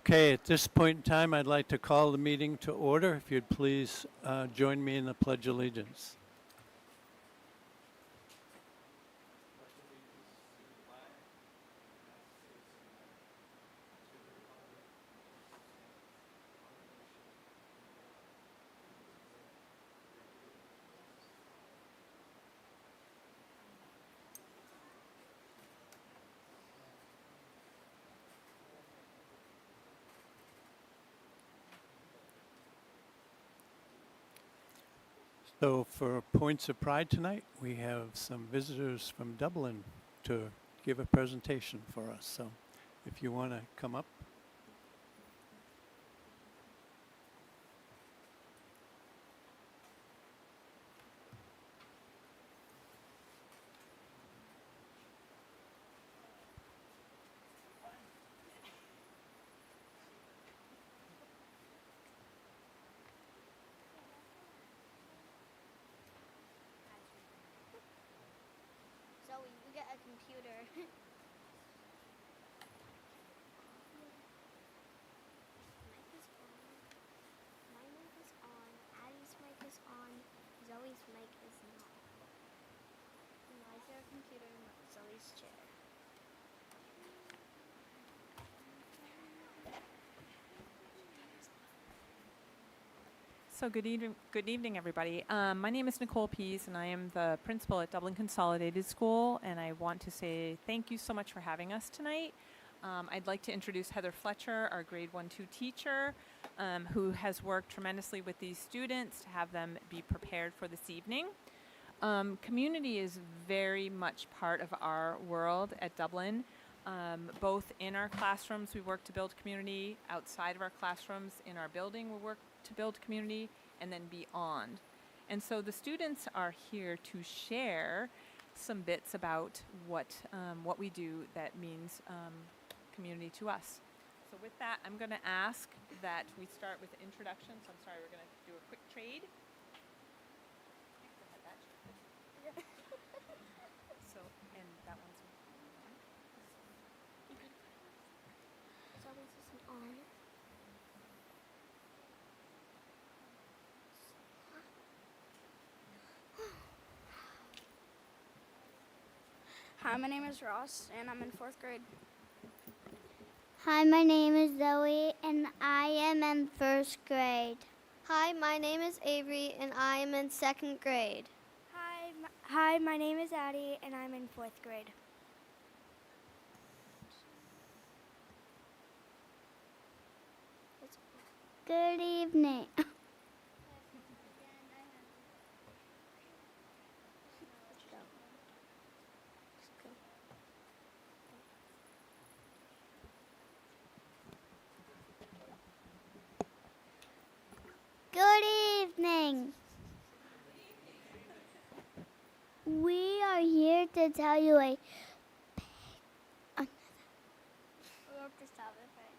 Okay, at this point in time, I'd like to call the meeting to order. If you'd please join me in the Pledge of Allegiance. So for Points of Pride tonight, we have some visitors from Dublin to give a presentation for us. So if you want to come up. Zoe, we get a computer. Mic is on. My mic is on. Addie's mic is on. Zoe's mic is not. And why is there a computer in Zoe's chair? So good evening, everybody. My name is Nicole Pease, and I am the principal at Dublin Consolidated School, and I want to say thank you so much for having us tonight. I'd like to introduce Heather Fletcher, our grade 1-2 teacher, who has worked tremendously with these students to have them be prepared for this evening. Community is very much part of our world at Dublin. Both in our classrooms, we work to build community. Outside of our classrooms, in our building, we work to build community, and then beyond. And so the students are here to share some bits about what we do that means community to us. So with that, I'm going to ask that we start with introductions. I'm sorry, we're going to do a quick trade. So, and that one's Zoe's isn't on. Hi, my name is Ross, and I'm in 4th grade. Hi, my name is Zoe, and I am in 1st grade. Hi, my name is Avery, and I am in 2nd grade. Hi, my name is Addie, and I'm in 4th grade. Good evening. Good evening. We are here to tell you We have to stop it, right?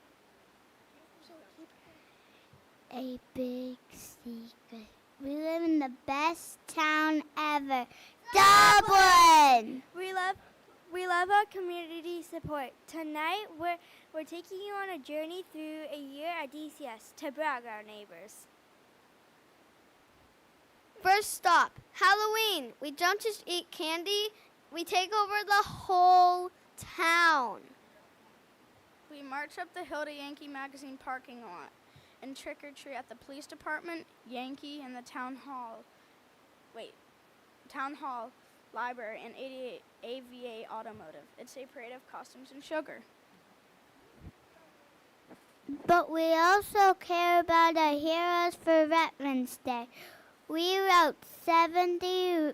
a big secret. We live in the best town ever, Dublin. We love our community support. Tonight, we're taking you on a journey through a year at DCS to brag our neighbors. First stop, Halloween. We don't just eat candy, we take over the whole town. We march up the hill to Yankee Magazine parking lot and trick-or-treat at the police department, Yankee, and the town hall, library, and AVA Automotive. It's a parade of costumes and sugar. But we also care about our heroes for Veterans Day. We wrote 70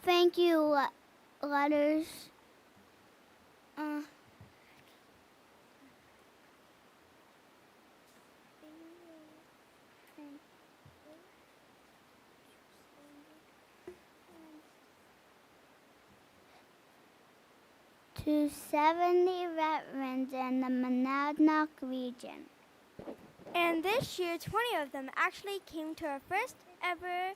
thank you letters. To 70 veterans in the Monadnock region. And this year, 20 of them actually came to our first ever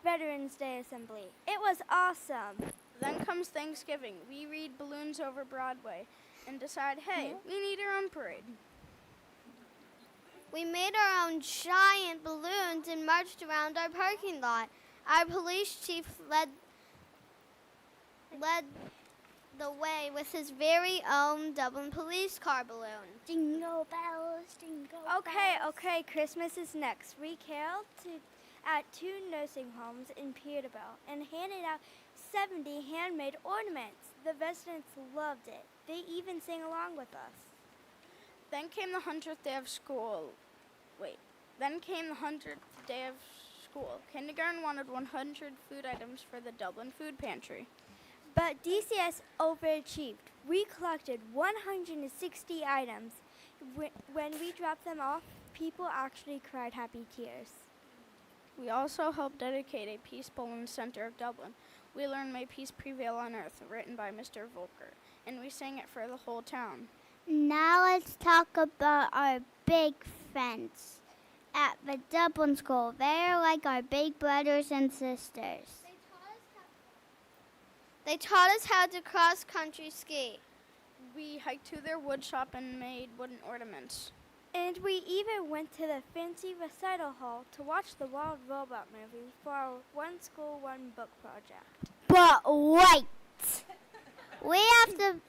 Veterans Day Assembly. It was awesome. Then comes Thanksgiving. We read balloons over Broadway and decide, hey, we need our own parade. We made our own giant balloons and marched around our parking lot. Our police chief led the way with his very own Dublin police car balloon. Jingle bells, jingle Okay, Christmas is next. We caroled at 2 nursing homes in Peterborough and handed out 70 handmade ornaments. The residents loved it. They even sang along with us. Then came the 100th day of school. Kindergarten wanted 100 food items for the Dublin food pantry. But DCS overachieved. We collected 160 items. When we dropped them off, people actually cried happy tears. We also helped dedicate a peace balloon center of Dublin. We learned May Peace Prevail on Earth, written by Mr. Volker, and we sang it for the whole town. Now let's talk about our big friends at the Dublin School. They're like our big brothers and sisters. They taught us how to cross-country ski. We hiked to their wood shop and made wooden ornaments. And we even went to the fancy recital hall to watch the Wild Robot movie for our One School, One Book project. But wait! We have to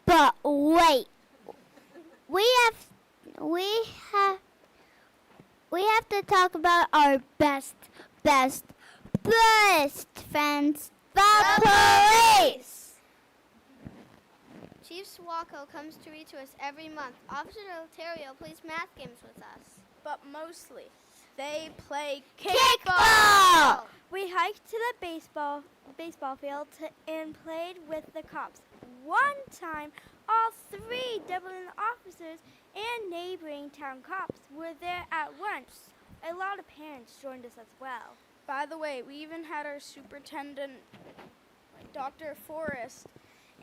but wait. We have to talk about our best friends, the police. Chief Swalco comes to read to us every month. Officer Ontario plays math games with us. But mostly, they play Kickball! We hiked to the baseball field and played with the cops. One time, all 3 Dublin officers and neighboring town cops were there at once. A lot of parents joined us as well. By the way, we even had our superintendent, Dr. Forrest,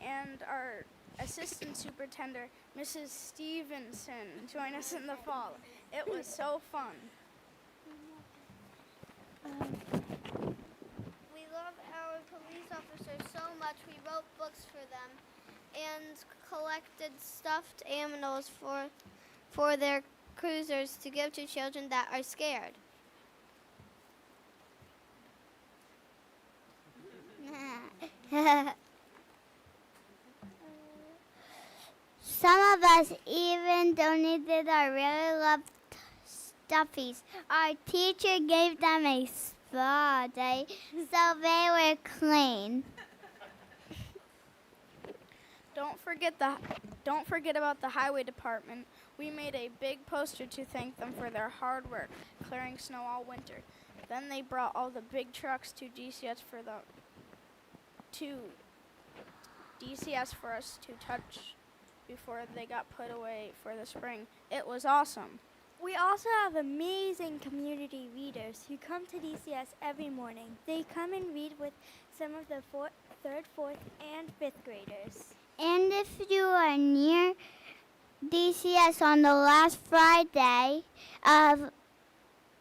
and our assistant superintendent, Mrs. Stevenson, join us in the fall. It was so fun. We love our police officers so much. We wrote books for them and collected stuffed animals for their cruisers to give to children that are scared. Some of us even donated our really loved stuffies. Our teacher gave them a spa day, so they were clean. Don't forget about the highway department. We made a big poster to thank them for their hard work clearing snow all winter. Then they brought all the big trucks to DCS for us to touch before they got put away for the spring. It was awesome. We also have amazing community readers who come to DCS every morning. They come and read with some of the 3rd, 4th, and 5th graders. And if you are near DCS on the last Friday of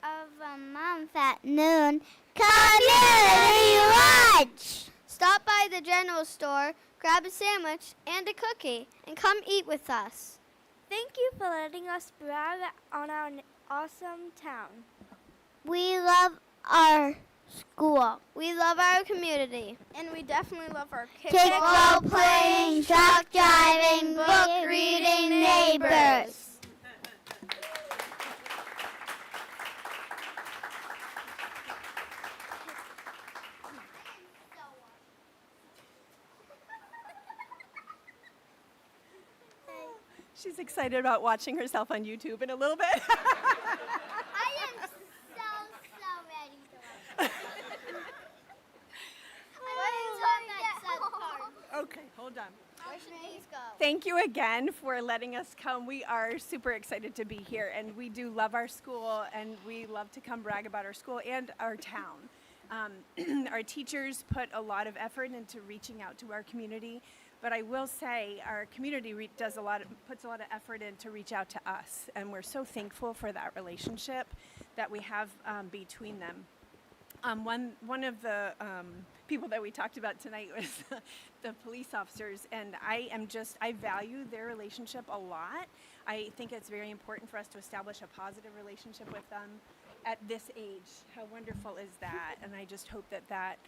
a month at noon, community lunch! Stop by the general store, grab a sandwich and a cookie, and come eat with us. Thank you for letting us brag on our awesome town. We love our school. We love our community. And we definitely love our Kickball playing, truck driving, book reading neighbors. She's excited about watching herself on YouTube in a little bit. I am so ready to watch. Okay, hold on. Where should these go? Thank you again for letting us come. We are super excited to be here, and we do love our school, and we love to come brag about our school and our town. Our teachers put a lot of effort into reaching out to our community. But I will say our community puts a lot of effort in to reach out to us, and we're so thankful for that relationship that we have between them. One of the people that we talked about tonight was the police officers, and I value their relationship a lot. I think it's very important for us to establish a positive relationship with them at this age. How wonderful is that? And I just hope that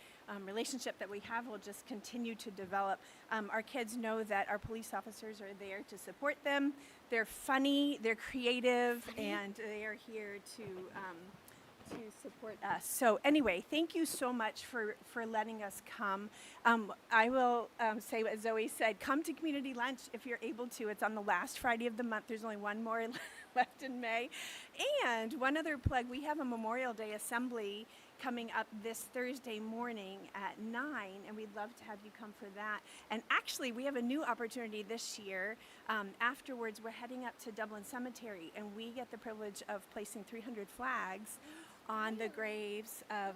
relationship that we have will just continue to develop. Our kids know that our police officers are there to support them. They're funny, they're creative, and they are here to support us. So anyway, thank you so much for letting us come. I will say what Zoe said, come to community lunch if you're able to. It's on the last Friday of the month. There's only one more left in May. And one other plug, we have a Memorial Day assembly coming up this Thursday morning at 9, and we'd love to have you come for that. And actually, we have a new opportunity this year. Afterwards, we're heading up to Dublin Cemetery, and we get the privilege of placing 300 flags on the graves of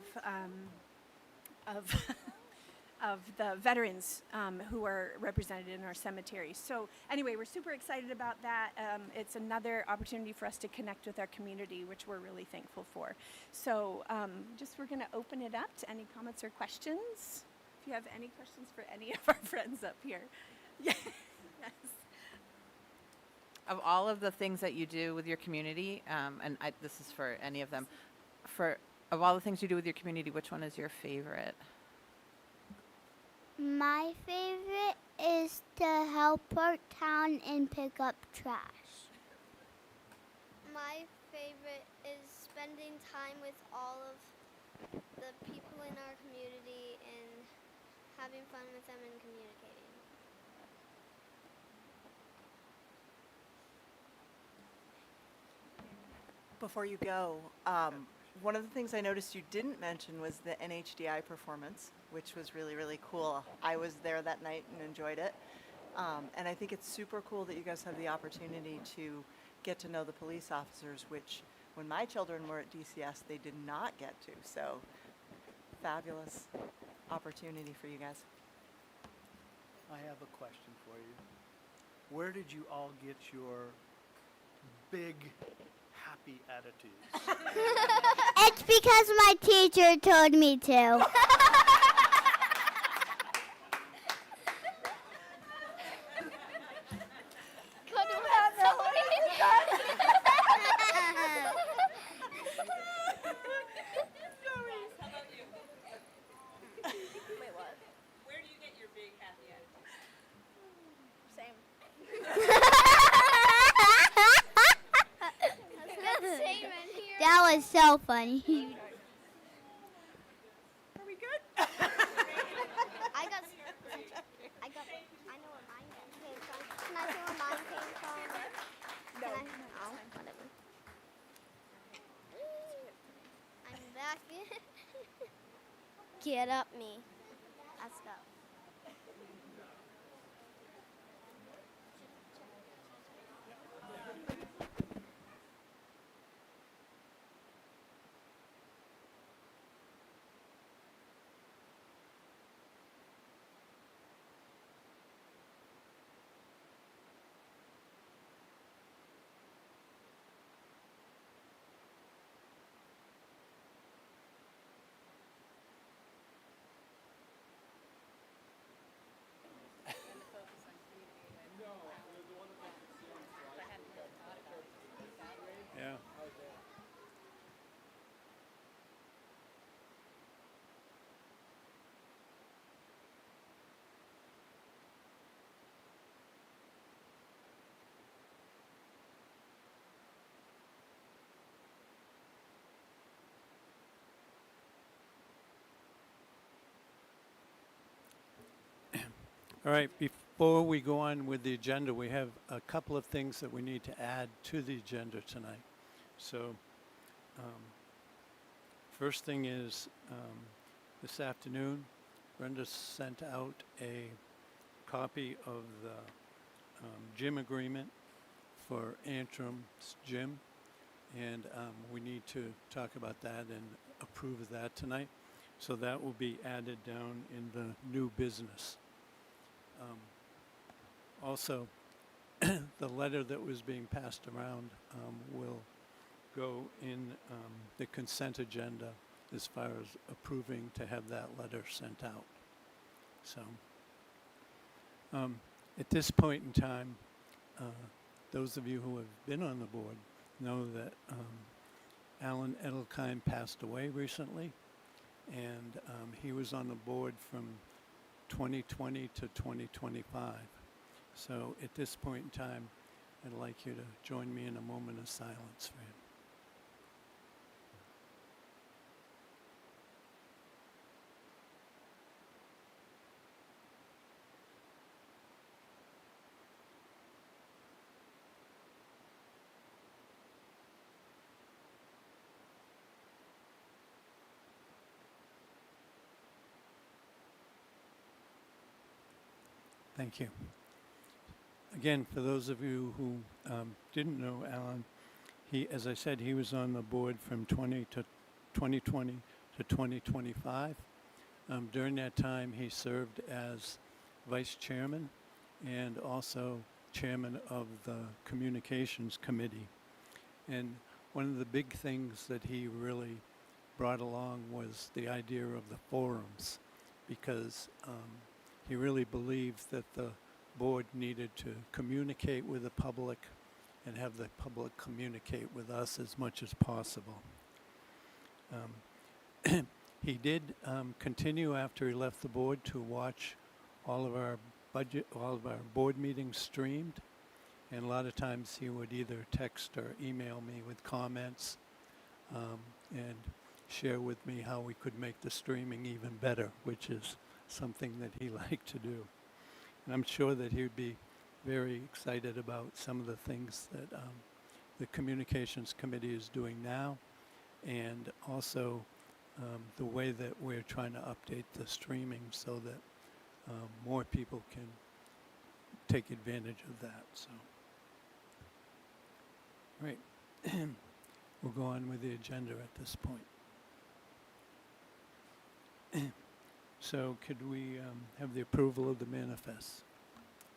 of the veterans who are represented in our cemetery. So anyway, we're super excited about that. It's another opportunity for us to connect with our community, which we're really thankful for. So we're going to open it up to any comments or questions. If you have any questions for any of our friends up here. Yes. Of all of the things that you do with your community, this is for any of them, of all the things you do with your community, which one is your favorite? My favorite is to help our town and pick up trash. My favorite is spending time with all of the people in our community and having fun with them and communicating. Before you go, one of the things I noticed you didn't mention was the NHDI performance, which was really, really cool. I was there that night and enjoyed it. And I think it's super cool that you guys have the opportunity to get to know the police officers, which when my children were at DCS, they did not get to. So fabulous opportunity for you guys. I have a question for you. Where did you all get your big, happy attitudes? It's because my teacher told me to. Wait, what? Where do you get your big happy attitude? Same. That was so funny. Are we good? I know where mine came from. Can I say where mine came from? No. Oh, whatever. I'm back. Get up me. Let's go. Yeah. All right, before we go on with the agenda, we have a couple of things that we need to add to the agenda tonight. So, first thing is, this afternoon, Brenda sent out a copy of the gym agreement for Antrim's Gym, and we need to talk about that and approve of that tonight. So that will be added down in the new business. Also, the letter that was being passed around will go in the consent agenda as far as approving to have that letter sent out. So, at this point in time, those of you who have been on the board know that Alan Edelkind passed away recently, and he was on the board from 2020 to 2025. So at this point in time, I'd like you to join me in a moment of silence for him. Thank you. Again, for those of you who didn't know Alan, as I said, he was on the board from 2020 to 2025. During that time, he served as vice chairman and also chairman of the communications committee. And one of the big things that he really brought along was the idea of the forums, because he really believed that the board needed to communicate with the public and have the public communicate with us as much as possible. He did continue after he left the board to watch all of our board meetings streamed, and a lot of times he would either text or email me with comments and share with me how we could make the streaming even better, which is something that he liked to do. And I'm sure that he would be very excited about some of the things that the communications committee is doing now, and also the way that we're trying to update the streaming so that more people can take advantage of that. So, right, we'll go on with the agenda at this point. So could we have the approval of the manifest?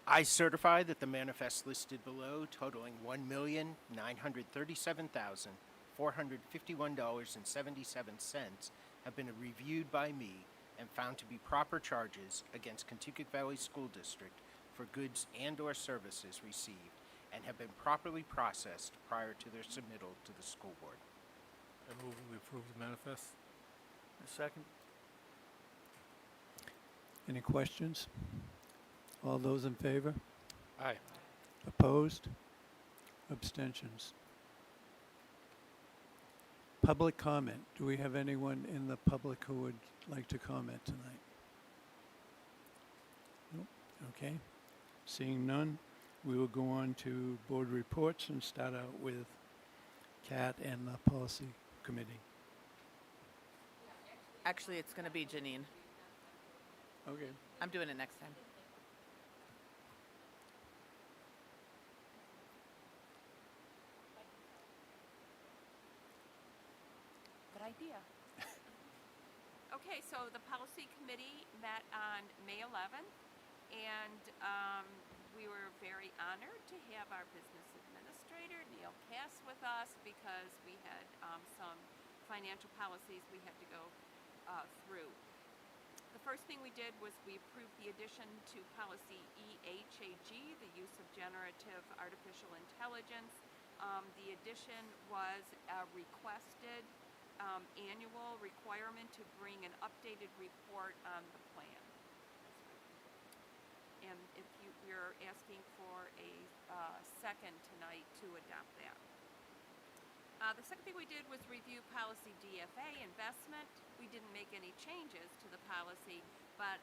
I certify that the manifest listed below, totaling $1,937,451.77, have been reviewed by me and found to be proper charges against Kentucky Valley School District for goods and/or services received and have been properly processed prior to their submittal to the school board. I move we approve the manifest. A second? Any questions? All those in favor? Aye. Opposed? Abstentions? Public comment. Do we have anyone in the public who would like to comment tonight? Nope. Okay. Seeing none, we will go on to board reports and start out with Kat and the policy committee. Actually, it's going to be Janine. Okay. I'm doing it next time. Good idea. Okay, so the policy committee met on May 11th, and we were very honored to have our business administrator, Neil Cass, with us because we had some financial policies we had to go through. The first thing we did was we approved the addition to policy EHAG, the use of generative artificial intelligence. The addition was a requested annual requirement to bring an updated report on the plan. And if you're asking for a second tonight to adopt that. The second thing we did was review policy DFA, investment. We didn't make any changes to the policy, but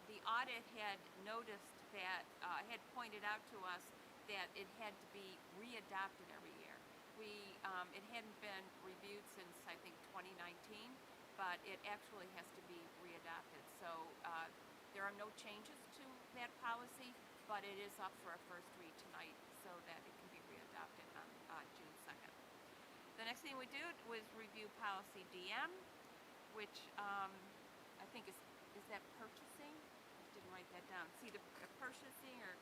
the audit had noticed that, had pointed out to us that it had to be readopted every year. It hadn't been reviewed since, I think, 2019, but it actually has to be readopted. So there are no changes to that policy, but it is up for a first read tonight so that it can be readopted on June 2nd. The next thing we did was review policy DM, which I think is that purchasing? I didn't write that down. It's either purchasing or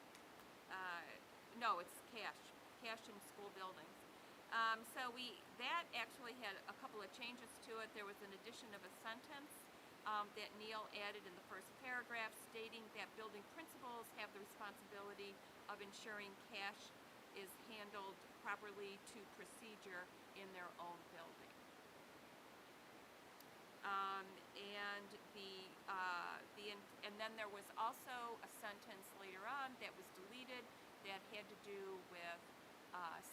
No, it's cash in school buildings. So that actually had a couple of changes to it. There was an addition of a sentence that Neil added in the first paragraph stating that building principals have the responsibility of ensuring cash is handled properly to procedure in their own building. And then there was also a sentence later on that was deleted that had to do with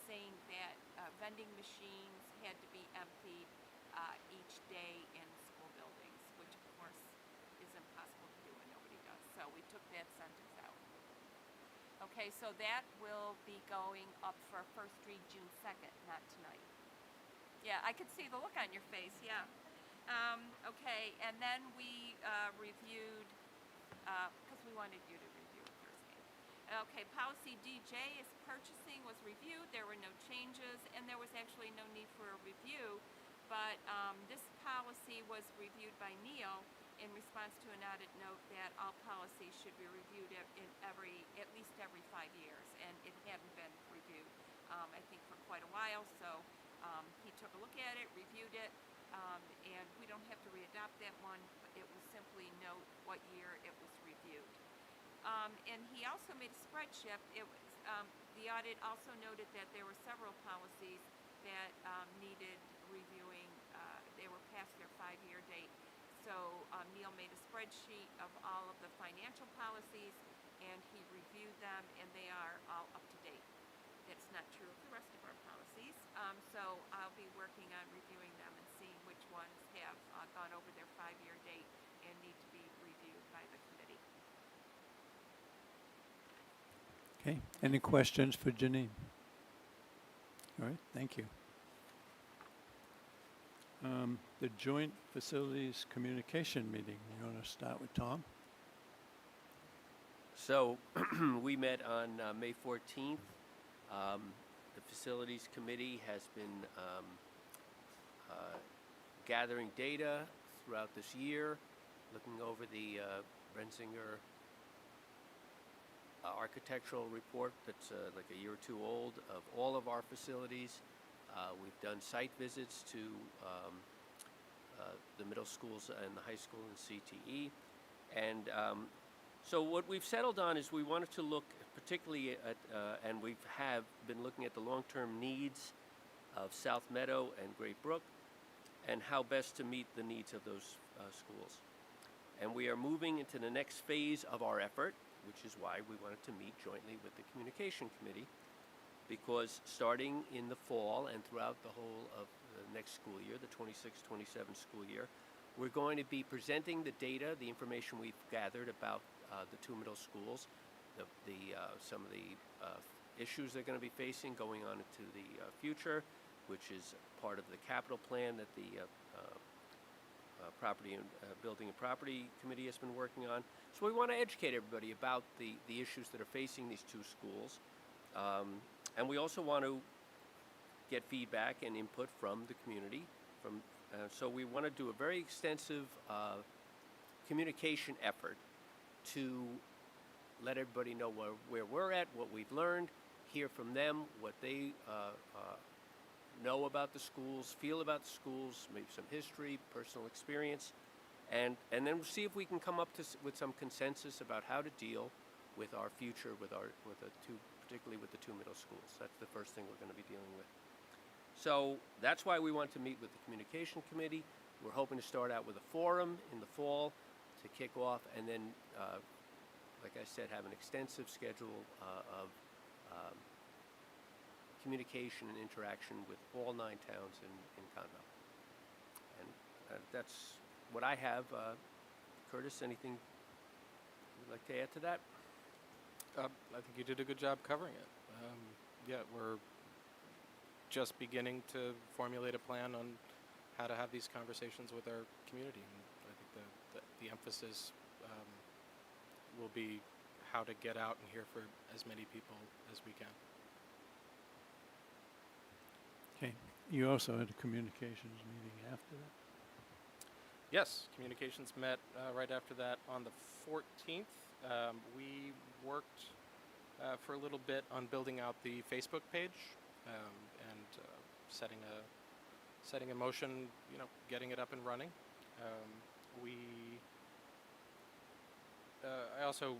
saying that vending machines had to be emptied each day in school buildings, which of course is impossible to do and nobody does. So we took that sentence out. Okay, so that will be going up for first read June 2nd, not tonight. Yeah, I could see the look on your face, yeah. Okay, and then we reviewed, because we wanted you to review it first. Okay, policy DJ is purchasing was reviewed. There were no changes, and there was actually no need for a review. But this policy was reviewed by Neil in response to an audit note that all policies should be reviewed at least every 5 years, and it hadn't been reviewed, I think, for quite a while. So he took a look at it, reviewed it, and we don't have to readopt that one. But it will simply note what year it was reviewed. And he also made a spreadsheet. The audit also noted that there were several policies that needed reviewing. They were past their 5-year date. So Neil made a spreadsheet of all of the financial policies, and he reviewed them, and they are all up to date. That's not true of the rest of our policies. So I'll be working on reviewing them and seeing which ones have gone over their 5-year date and need to be reviewed by the committee. Okay, any questions for Janine? All right, thank you. The Joint Facilities Communication Meeting, you want to start with Tom? So we met on May 14th. The Facilities Committee has been gathering data throughout this year, looking over the Renzinger architectural report that's like a year or two old of all of our facilities. We've done site visits to the middle schools and the high school and CTE. And so what we've settled on is we wanted to look particularly at, and we have been looking at the long-term needs of South Meadow and Great Brook and how best to meet the needs of those schools. And we are moving into the next phase of our effort, which is why we wanted to meet jointly with the Communication Committee, because starting in the fall and throughout the whole of the next school year, the 26-27 school year, we're going to be presenting the data, the information we've gathered about the two middle schools, some of the issues they're going to be facing going on into the future, which is part of the capital plan that the Building and Property Committee has been working on. So we want to educate everybody about the issues that are facing these two schools. And we also want to get feedback and input from the community. So we want to do a very extensive communication effort to let everybody know where we're at, what we've learned, hear from them, what they know about the schools, feel about the schools, maybe some history, personal experience, and then we'll see if we can come up with some consensus about how to deal with our future, particularly with the two middle schools. That's the first thing we're going to be dealing with. So that's why we want to meet with the Communication Committee. We're hoping to start out with a forum in the fall to kick off, and then, like I said, have an extensive schedule of communication and interaction with all 9 towns in Convo. And that's what I have. Curtis, anything you'd like to add to that? I think you did a good job covering it. Yeah, we're just beginning to formulate a plan on how to have these conversations with our community. And I think the emphasis will be how to get out and hear from as many people as we can. Okay, you also had a communications meeting after that? Yes, communications met right after that on the 14th. We worked for a little bit on building out the Facebook page and setting in motion, getting it up and running. I also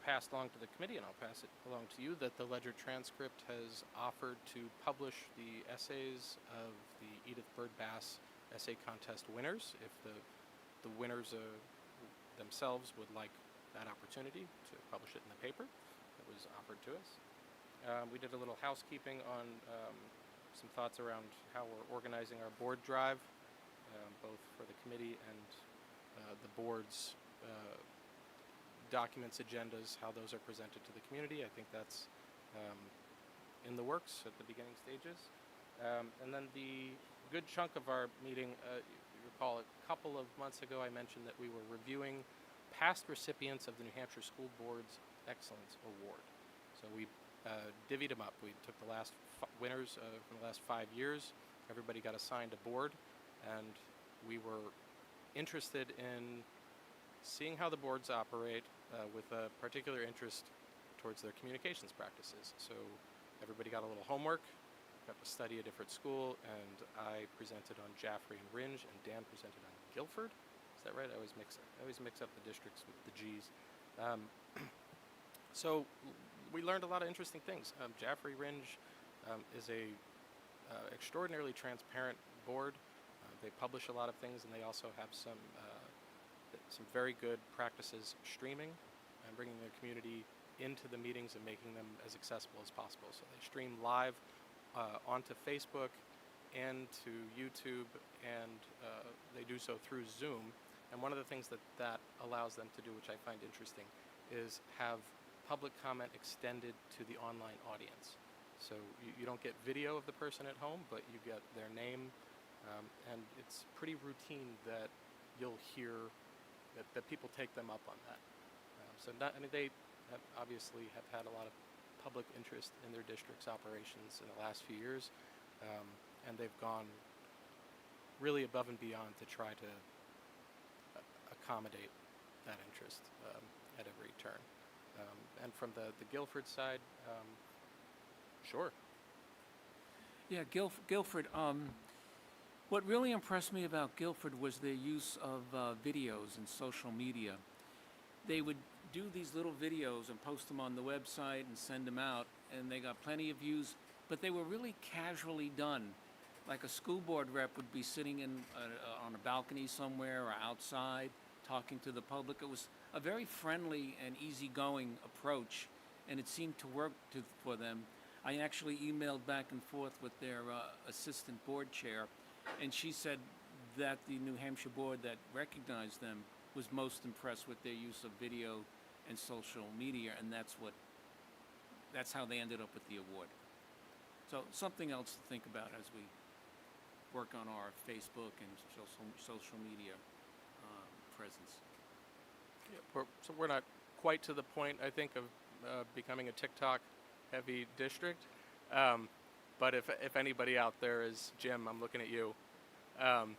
passed along to the committee, and I'll pass it along to you, that the Ledger Transcript has offered to publish the essays of the Edith Bird Bass Essay Contest winners if the winners themselves would like that opportunity to publish it in the paper. That was offered to us. We did a little housekeeping on some thoughts around how we're organizing our board drive, both for the committee and the board's documents, agendas, how those are presented to the community. I think that's in the works at the beginning stages. And then the good chunk of our meeting, you recall a couple of months ago I mentioned that we were reviewing past recipients of the New Hampshire School Board's Excellence Award. So we divvied them up. We took the last winners from the last 5 years. Everybody got assigned a board, and we were interested in seeing how the boards operate with a particular interest towards their communications practices. So everybody got a little homework, got to study a different school, and I presented on Jaffrey and Rindge, and Dan presented on Guilford. Is that right? I always mix up the districts with the G's. So we learned a lot of interesting things. Jaffrey Rindge is a extraordinarily transparent board. They publish a lot of things, and they also have some very good practices streaming and bringing their community into the meetings and making them as accessible as possible. So they stream live onto Facebook and to YouTube, and they do so through Zoom. And one of the things that allows them to do, which I find interesting, is have public comment extended to the online audience. So you don't get video of the person at home, but you get their name, and it's pretty routine that you'll hear that people take them up on that. They obviously have had a lot of public interest in their district's operations in the last few years, and they've gone really above and beyond to try to accommodate that interest at every turn. And from the Guilford side, sure. Yeah, Guilford. What really impressed me about Guilford was their use of videos and social media. They would do these little videos and post them on the website and send them out, and they got plenty of views, but they were really casually done. Like a school board rep would be sitting on a balcony somewhere or outside talking to the public. It was a very friendly and easygoing approach, and it seemed to work for them. I actually emailed back and forth with their assistant board chair, and she said that the New Hampshire board that recognized them was most impressed with their use of video and social media, and that's how they ended up with the award. So something else to think about as we work on our Facebook and social media presence. Yeah, so we're not quite to the point, I think, of becoming a TikTok-heavy district. But if anybody out there is, Jim, I'm looking at you. I'm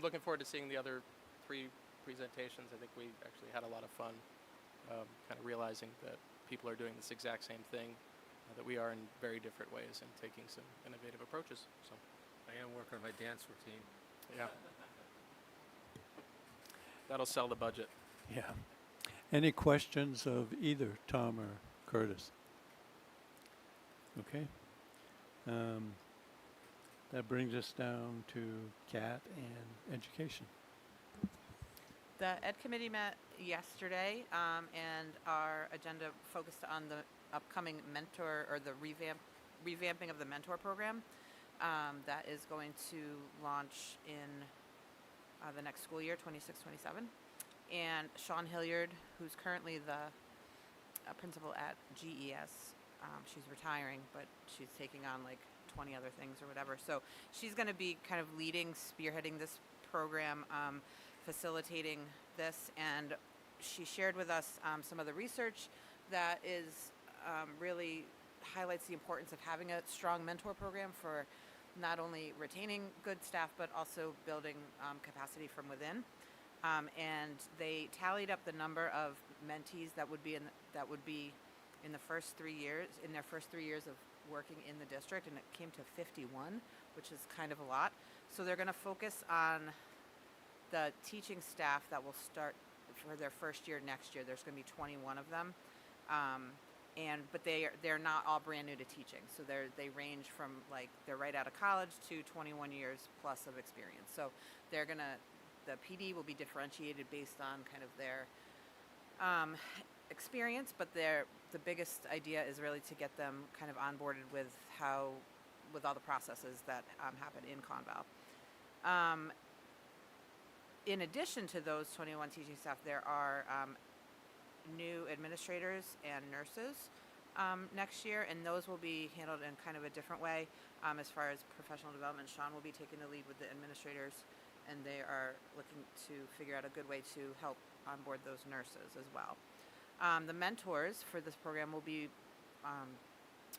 looking forward to seeing the other 3 presentations. I think we actually had a lot of fun kind of realizing that people are doing this exact same thing that we are in very different ways and taking some innovative approaches. So I am working on my dance routine. yeah. That'll sell the budget. Yeah. Any questions of either Tom or Curtis? Okay. That brings us down to Cat and education. The Ed Committee met yesterday, and our agenda focused on the upcoming mentor, or the revamping of the mentor program that is going to launch in the next school year, 26-27. And Sean Hilliard, who's currently the principal at GES, she's retiring, but she's taking on like 20 other things or whatever. So she's going to be kind of leading, spearheading this program, facilitating this, and she shared with us some of the research that is really highlights the importance of having a strong mentor program for not only retaining good staff but also building capacity from within. And they tallied up the number of mentees that would be in the first 3 years, in their first 3 years of working in the district, and it came to 51, which is kind of a lot. So they're going to focus on the teaching staff that will start for their first year next year. There's going to be 21 of them, but they're not all brand new to teaching. So they range from like they're right out of college to 21 years plus of experience. So the PD will be differentiated based on kind of their experience, but the biggest idea is really to get them kind of onboarded with all the processes that happen in Conval. In addition to those 21 teaching staff, there are new administrators and nurses next year, and those will be handled in kind of a different way. As far as professional development, Sean will be taking the lead with the administrators, and they are looking to figure out a good way to help onboard those nurses as well. The mentors for this program will be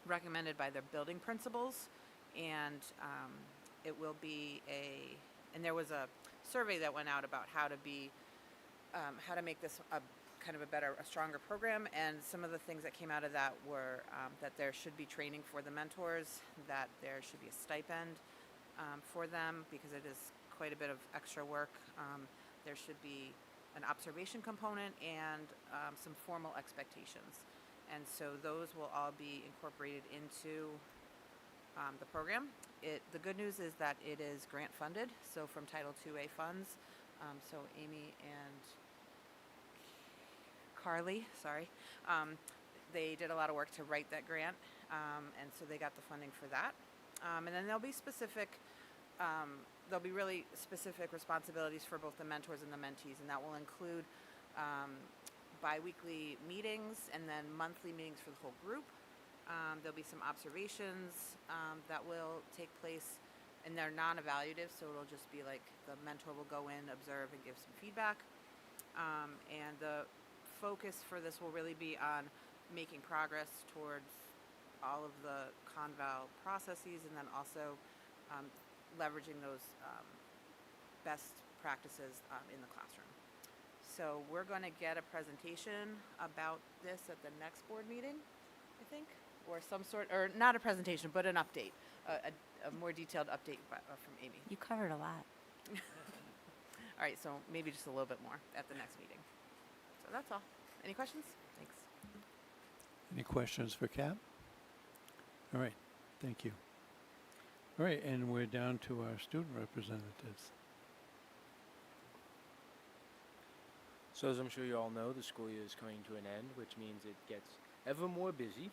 recommended by their building principals, and it will be and there was a survey that went out about how to make this a kind of a stronger program, and some of the things that came out of that were that there should be training for the mentors, that there should be a stipend for them because it is quite a bit of extra work. There should be an observation component and some formal expectations. And so those will all be incorporated into the program. The good news is that it is grant funded, so from Title IIA funds. So Amy and Carly, they did a lot of work to write that grant, and so they got the funding for that. And then there'll be really specific responsibilities for both the mentors and the mentees, and that will include bi-weekly meetings and then monthly meetings for the whole group. There'll be some observations that will take place, and they're non-evaluative, so it'll just be like the mentor will go in, observe, and give some feedback. And the focus for this will really be on making progress towards all of the Conval processes, and then also leveraging those best practices in the classroom. So we're going to get a presentation about this at the next board meeting, I think, or some sort, or not a presentation, but an update, a more detailed update from Amy. You covered a lot. All right, so maybe just a little bit more at the next meeting. So that's all. Any questions? Thanks. Any questions for Cap? All right, thank you. All right, and we're down to our student representatives. So as I'm sure you all know, the school year is coming to an end, which means it gets ever more busy.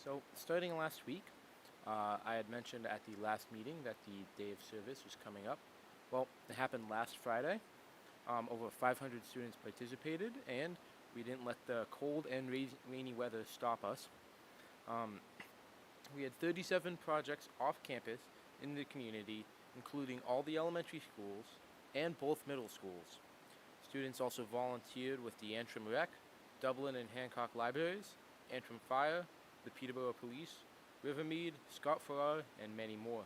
So starting last week, I had mentioned at the last meeting that the day of service was coming up. Well, it happened last Friday. Over 500 students participated, and we didn't let the cold and rainy weather stop us. We had 37 projects off campus in the community, including all the elementary schools and both middle schools. Students also volunteered with the Antrim Rec, Dublin and Hancock Libraries, Antrim Fire, the Peterborough Police, Rivermead, Scott Farrar, and many more.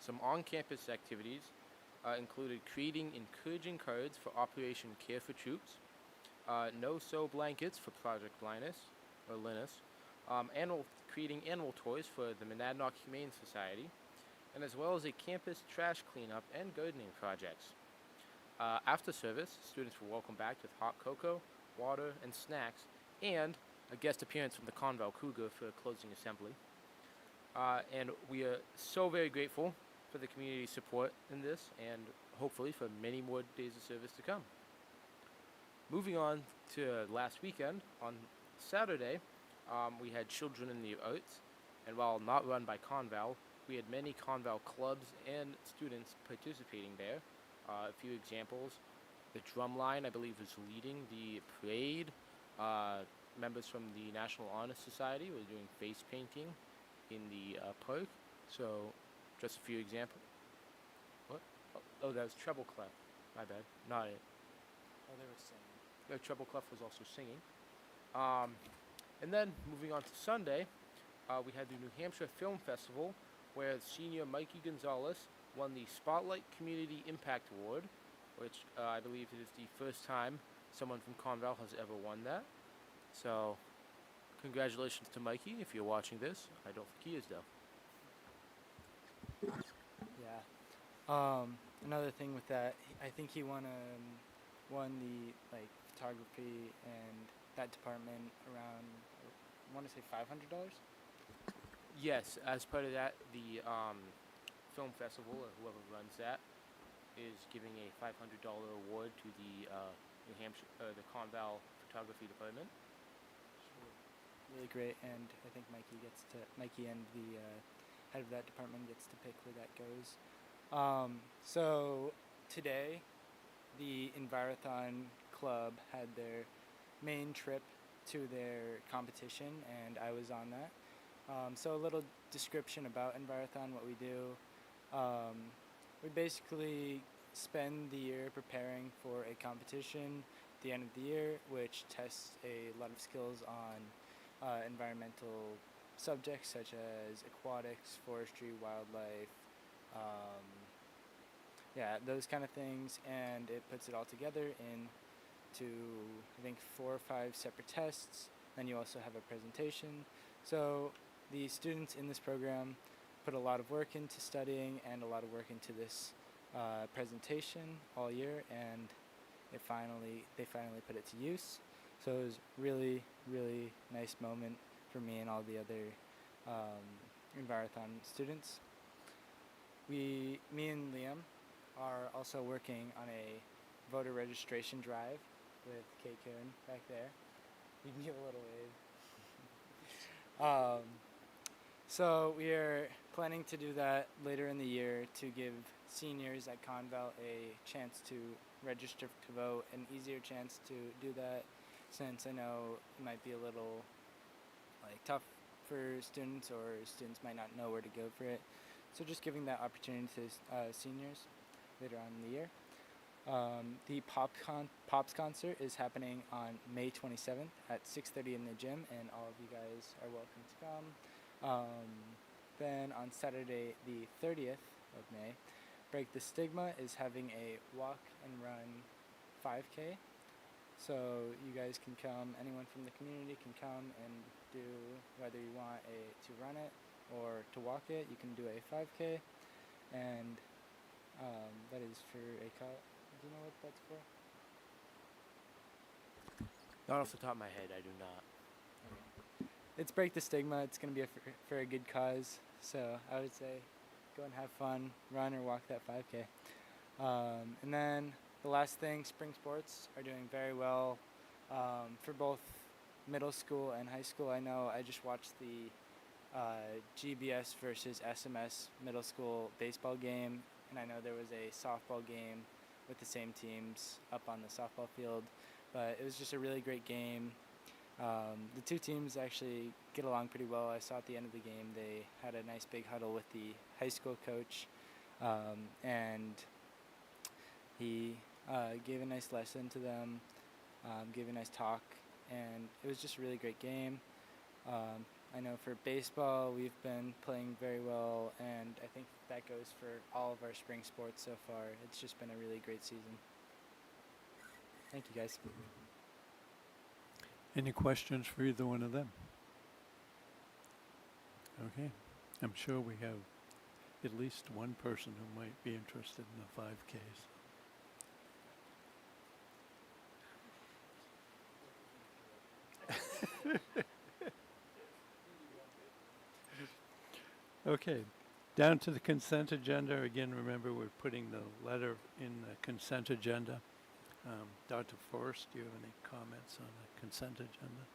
Some on-campus activities included creating encouraging cards for Operation Care for Troops, no-sew blankets for Project Linus, creating animal toys for the Monadnock Humane Society, and as well as a campus trash cleanup and gardening projects. After service, students were welcomed back with hot cocoa, water, and snacks, and a guest appearance from the Conval Cougar for a closing assembly. And we are so very grateful for the community support in this, and hopefully for many more days of service to come. Moving on to last weekend, on Saturday, we had Children in the Arts, and while not run by Conval, we had many Conval clubs and students participating there. A few examples: the Drumline, I believe, was leading the parade. Members from the National Honor Society were doing face painting in the park. So, just a few examples. What? Oh, that was Treble Clef. My bad. Not it. Oh, they were singing. The Treble Clef was also singing. And then, moving on to Sunday, we had the New Hampshire Film Festival, where senior Mikey Gonzalez won the Spotlight Community Impact Award. which I believe it is the first time someone from Conval has ever won that. So, congratulations to Mikey if you're watching this. I don't think he is though. Yeah. Another thing with that, I think he won the like photography and that department around, I want to say $500. Yes, as part of that, the film festival, or whoever runs that, is giving a $500 award to the New Hampshire, the Conval photography department. Really great, and I think Mikey and the head of that department gets to pick where that goes. So today, the Envirothon Club had their main trip to their competition, and I was on that. So a little description about Envirothon, what we do. We basically spend the year preparing for a competition at the end of the year, which tests a lot of skills on environmental subjects such as aquatics, forestry, wildlife, those kind of things, and it puts it all together into, I think, 4 or 5 separate tests. Then you also have a presentation. So the students in this program put a lot of work into studying and a lot of work into this presentation all year, and they finally put it to use. So it was really, really nice moment for me and all the other Envirothon students. Me and Liam are also working on a voter registration drive with Kay Coon back there. You can give a little wave. So we are planning to do that later in the year to give seniors at Conval a chance to register to vote, an easier chance to do that, since I know it might be a little tough for students, or students might not know where to go for it. So just giving that opportunity to seniors later on in the year. The Pops concert is happening on May 27th at 6:30 in the gym, and all of you guys are welcome to come. Then on Saturday the 30th of May, Break the Stigma is having a walk and run 5K. So you guys can come, anyone from the community can come and do, whether you want to run it or to walk it, you can do a 5K, and that is for a do you know what that's for? Not off the top of my head, I do not. Okay. It's Break the Stigma. It's going to be for a good cause, so I would say go and have fun, run or walk that 5K. And then the last thing, spring sports are doing very well for both middle school and high school. I know I just watched the GBS versus SMS middle school baseball game, and I know there was a softball game with the same teams up on the softball field, but it was just a really great game. The two teams actually get along pretty well. I saw at the end of the game they had a nice big huddle with the high school coach, and he gave a nice lesson to them, gave a nice talk, and it was just a really great game. I know for baseball we've been playing very well, and I think that goes for all of our spring sports so far. It's just been a really great season. Thank you, guys. Any questions for either one of them? Okay. I'm sure we have at least one person who might be interested in the 5Ks. Okay, down to the consent agenda. Again, remember we're putting the letter in the consent agenda. Dr. Forrest, do you have any comments on the consent agenda?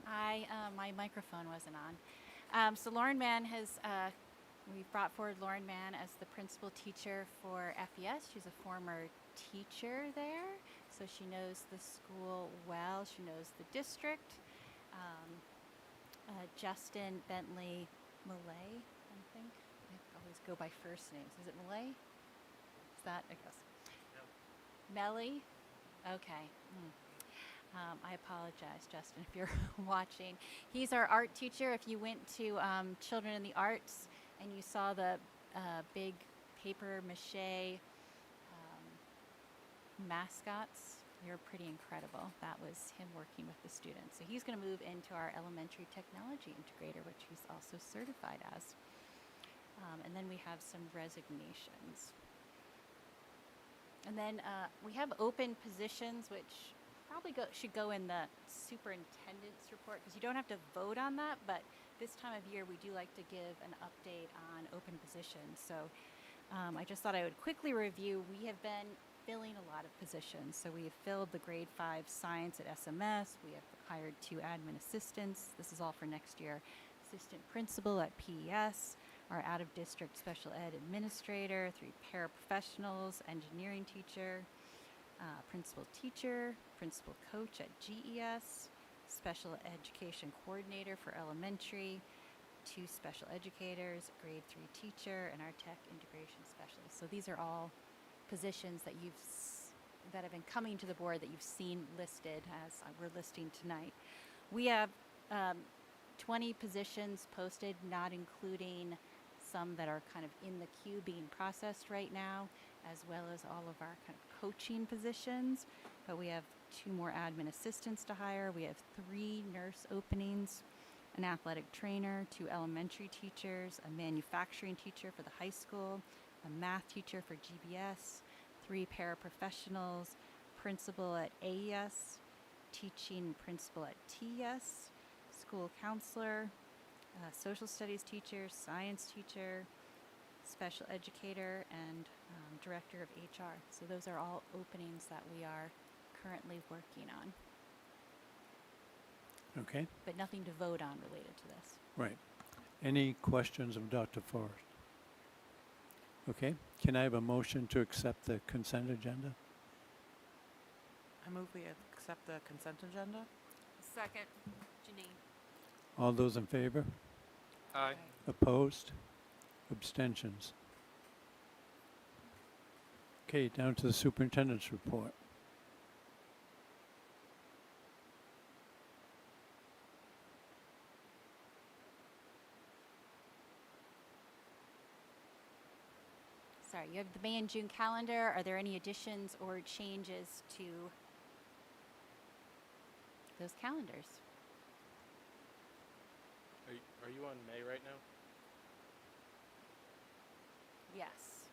Hi, my microphone wasn't on. So Lauren Mann has We've brought forward Lauren Mann as the principal teacher for FES. She's a former teacher there, so she knows the school well. She knows the district. Justin Bentley Millay, I think. I always go by first names. Is it Millay? Is that, I guess? Melly? Okay. I apologize, Justin, if you're watching. He's our art teacher. If you went to Children in the Arts and you saw the big paper mache mascots, they're pretty incredible. That was him working with the students. So he's going to move into our elementary technology integrator, which he's also certified as. And then we have some resignations. And then we have open positions, which probably should go in the superintendent's report, because you don't have to vote on that, but this time of year we do like to give an update on open positions. So I just thought I would quickly review. We have been filling a lot of positions. So we have filled the grade 5 science at SMS. We have hired 2 admin assistants. This is all for next year. Assistant principal at PES, our out-of-district special ed administrator, 3 paraprofessionals, engineering teacher, principal teacher, principal coach at GES, special education coordinator for elementary, 2 special educators, grade 3 teacher, and our tech integration specialist. So these are all positions that that have been coming to the board that you've seen listed as we're listing tonight. We have 20 positions posted, not including some that are kind of in the queue being processed right now, as well as all of our kind of coaching positions. But we have 2 more admin assistants to hire. We have 3 nurse openings, an athletic trainer, 2 elementary teachers, a manufacturing teacher for the high school, a math teacher for GBS, 3 paraprofessionals, principal at AES, teaching principal at TES, school counselor, social studies teacher, science teacher, special educator, and director of HR. So those are all openings that we are currently working on, Okay, but nothing to vote on related to this. right. Any questions of Dr. Forrest? Okay, can I have a motion to accept the consent agenda? I move we accept the consent agenda. Second, Janine. All those in favor? Aye. Opposed? Abstentions? Okay, down to the superintendent's report. Sorry, you have the May and June calendar. Are there any additions or changes to those calendars? Are you on May right now? Yes.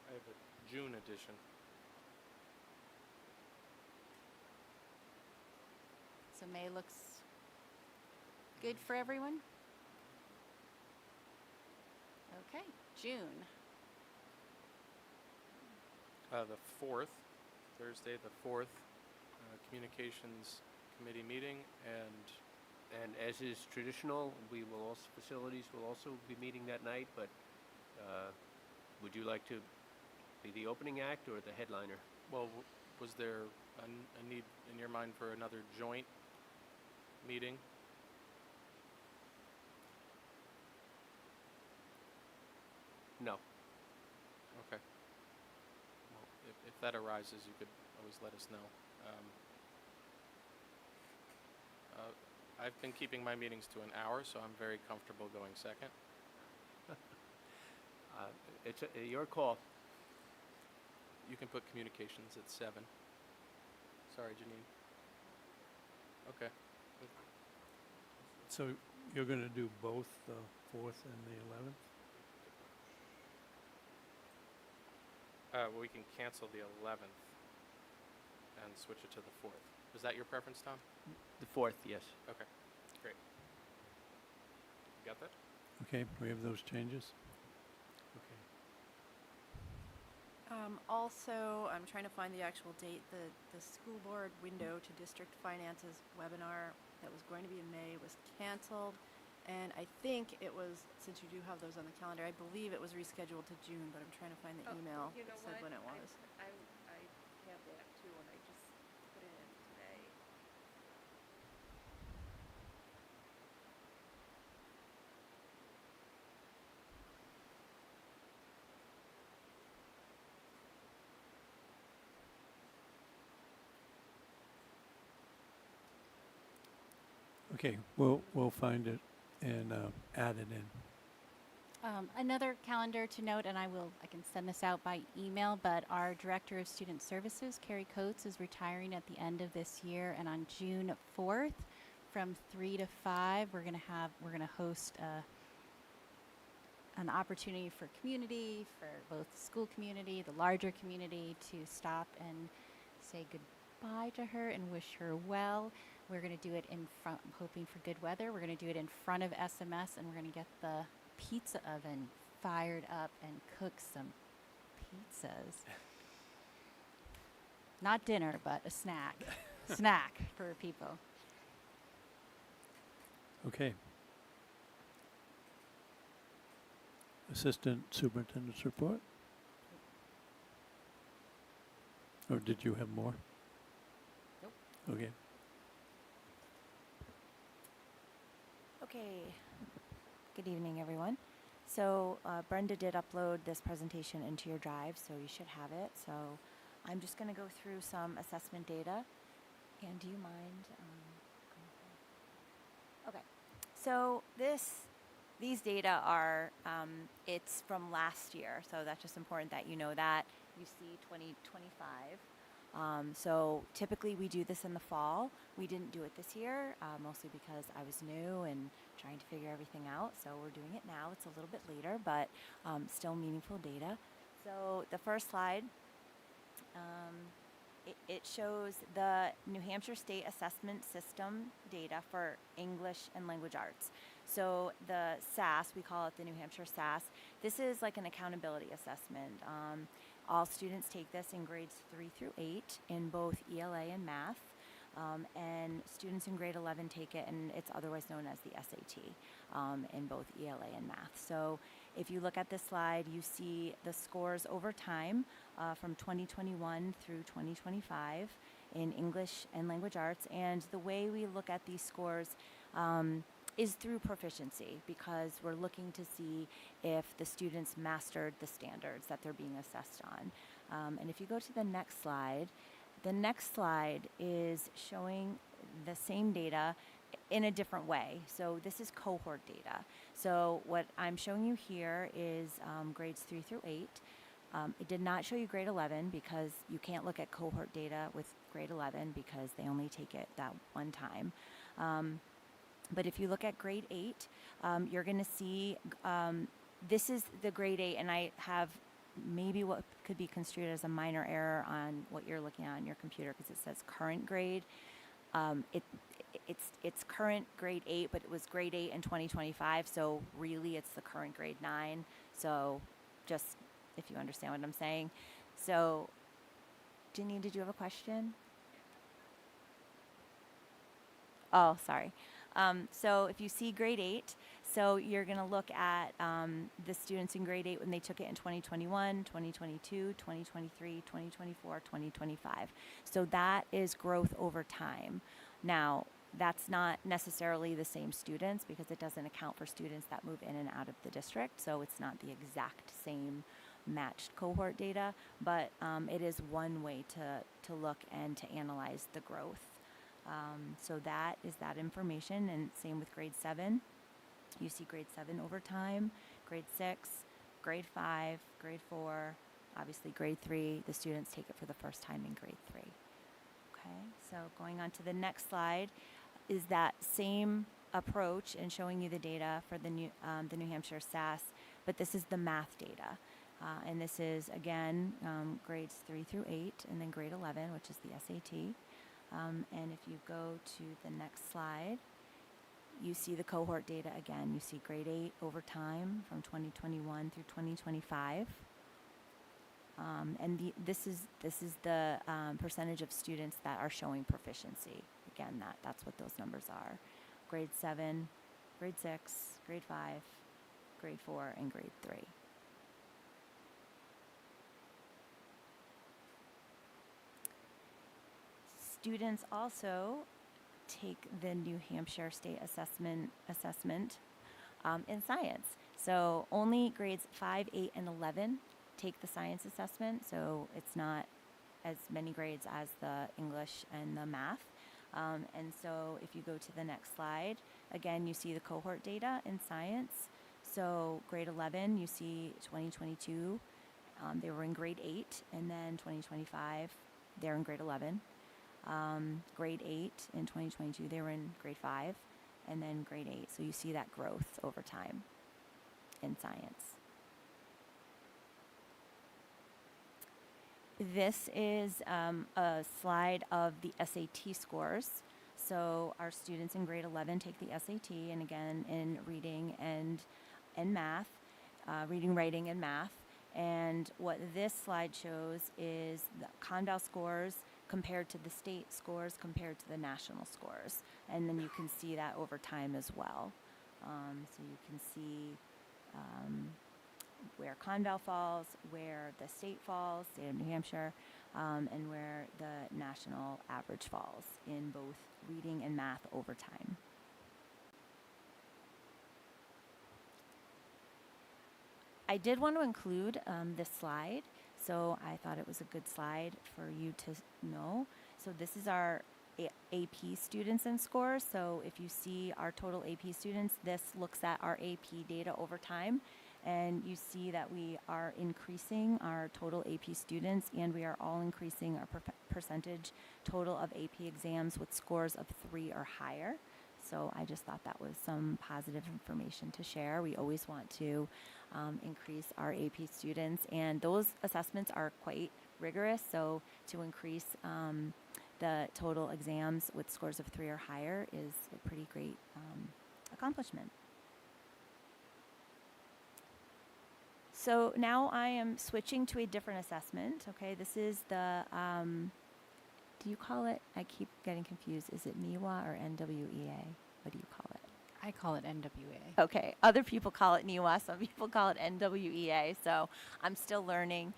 I have a June edition. So May looks good for everyone? Okay, June. The 4th, Thursday the 4th, communications committee meeting, And as is traditional, facilities will also be meeting that night, but would you like to be the opening act or the headliner? well, was there a need in your mind for another joint meeting? No. Okay. Well, if that arises, you could always let us know. I've been keeping my meetings to an hour, so I'm very comfortable going second. It's your call. You can put communications at 7. Sorry, Janine. Okay. So you're going to do both the 4th and the 11th? Well, we can cancel the 11th and switch it to the 4th. Was that your preference, Tom? The 4th, yes. Okay, great. You got that? Okay, we have those changes? Okay. Also, I'm trying to find the actual date. The school board window to district finances webinar that was going to be in May was canceled. And I think it was, since you do have those on the calendar, I believe it was rescheduled to June, but I'm trying to find the email that said when it was. I have that too, and I just put it in today. Okay, we'll find it and add it in. Another calendar to note, and I can send this out by email, but our Director of Student Services, Carrie Coates, is retiring at the end of this year, and on June 4th from 3 to 5, we're going to host an opportunity for community, for both the school community, the larger community, to stop and say goodbye to her and wish her well. We're going to do it in front, hoping for good weather. We're going to do it in front of SMS, and we're going to get the pizza oven fired up and cook some pizzas. Not dinner, but a snack. Snack for people. Okay. Assistant Superintendent's report? Or did you have more? Nope. Okay. Okay. Good evening, everyone. So Brenda did upload this presentation into your drive, so you should have it. So I'm just going to go through some assessment data. And do you mind? Okay. So these data are, it's from last year, so that's just important that you know that. You see 2025. So typically we do this in the fall. We didn't do it this year, mostly because I was new and trying to figure everything out. So we're doing it now. It's a little bit later, but still meaningful data. So the first slide, it shows the New Hampshire State Assessment System data for English and Language Arts. So the SAS, we call it the New Hampshire SAS. This is like an accountability assessment. All students take this in grades 3 through 8 in both ELA and math. And students in grade 11 take it, and it's otherwise known as the SAT in both ELA and math. So if you look at this slide, you see the scores over time from 2021 through 2025 in English and Language Arts. And the way we look at these scores is through proficiency, because we're looking to see if the students mastered the standards that they're being assessed on. And if you go to the next slide is showing the same data in a different way. So this is cohort data. So what I'm showing you here is grades 3 through 8. It did not show you grade 11 because you can't look at cohort data with grade 11 because they only take it that one time. But if you look at grade 8, you're going to see this is the grade 8, and I have maybe what could be construed as a minor error on what you're looking at on your computer, because it says current grade. It's current grade 8, but it was grade 8 in 2025, so really it's the current grade 9. So just if you understand what I'm saying. So Janine, did you have a question? Oh, sorry. So if you see grade 8, so you're going to look at the students in grade 8 when they took it in 2021, 2022, 2023, 2024, 2025. So that is growth over time. Now, that's not necessarily the same students because it doesn't account for students that move in and out of the district. So it's not the exact same matched cohort data, but it is one way to look and to analyze the growth. So that is that information, and same with grade 7. You see grade 7 over time, grade 6, grade 5, grade 4, obviously grade 3. The students take it for the first time in grade 3. Okay, so going on to the next slide is that same approach and showing you the data for the New Hampshire SAS, but this is the math data. And this is, again, grades 3 through 8, and then grade 11, which is the SAT. And if you go to the next slide, you see the cohort data again. You see grade 8 over time from 2021 through 2025. This is the percentage of students that are showing proficiency. Again, that's what those numbers are. Grade 7, grade 6, grade 5, grade 4, and grade 3. Students also take the New Hampshire State Assessment in science. So only grades 5, 8, and 11 take the science assessment, so it's not as many grades as the English and the math. And so if you go to the next slide, again, you see the cohort data in science. So grade 11, you see 2022, they were in grade 8, and then 2025, they're in grade 11. Grade 8 in 2022, they were in grade 5, and then grade 8. So you see that growth over time in science. This is a slide of the SAT scores. So our students in grade 11 take the SAT, and again in reading and math, reading, writing, and math. And what this slide shows is the Conval scores compared to the state scores compared to the national scores. And then you can see that over time as well. So you can see where Conval falls, where the state falls, state of New Hampshire, and where the national average falls in both reading and math over time. I did want to include this slide, so I thought it was a good slide for you to know. So this is our AP students and scores. So if you see our total AP students, this looks at our AP data over time. And you see that we are increasing our total AP students, and we are all increasing our percentage total of AP exams with scores of 3 or higher. So I just thought that was some positive information to share. We always want to increase our AP students, and those assessments are quite rigorous. So to increase the total exams with scores of 3 or higher is a pretty great accomplishment. So now I am switching to a different assessment. Okay, this is the, do you call it? I keep getting confused. Is it NEWA or NWEA? What do you call it? I call it NWA. Okay, other people call it NEWA. Some people call it NWEA. So I'm still learning.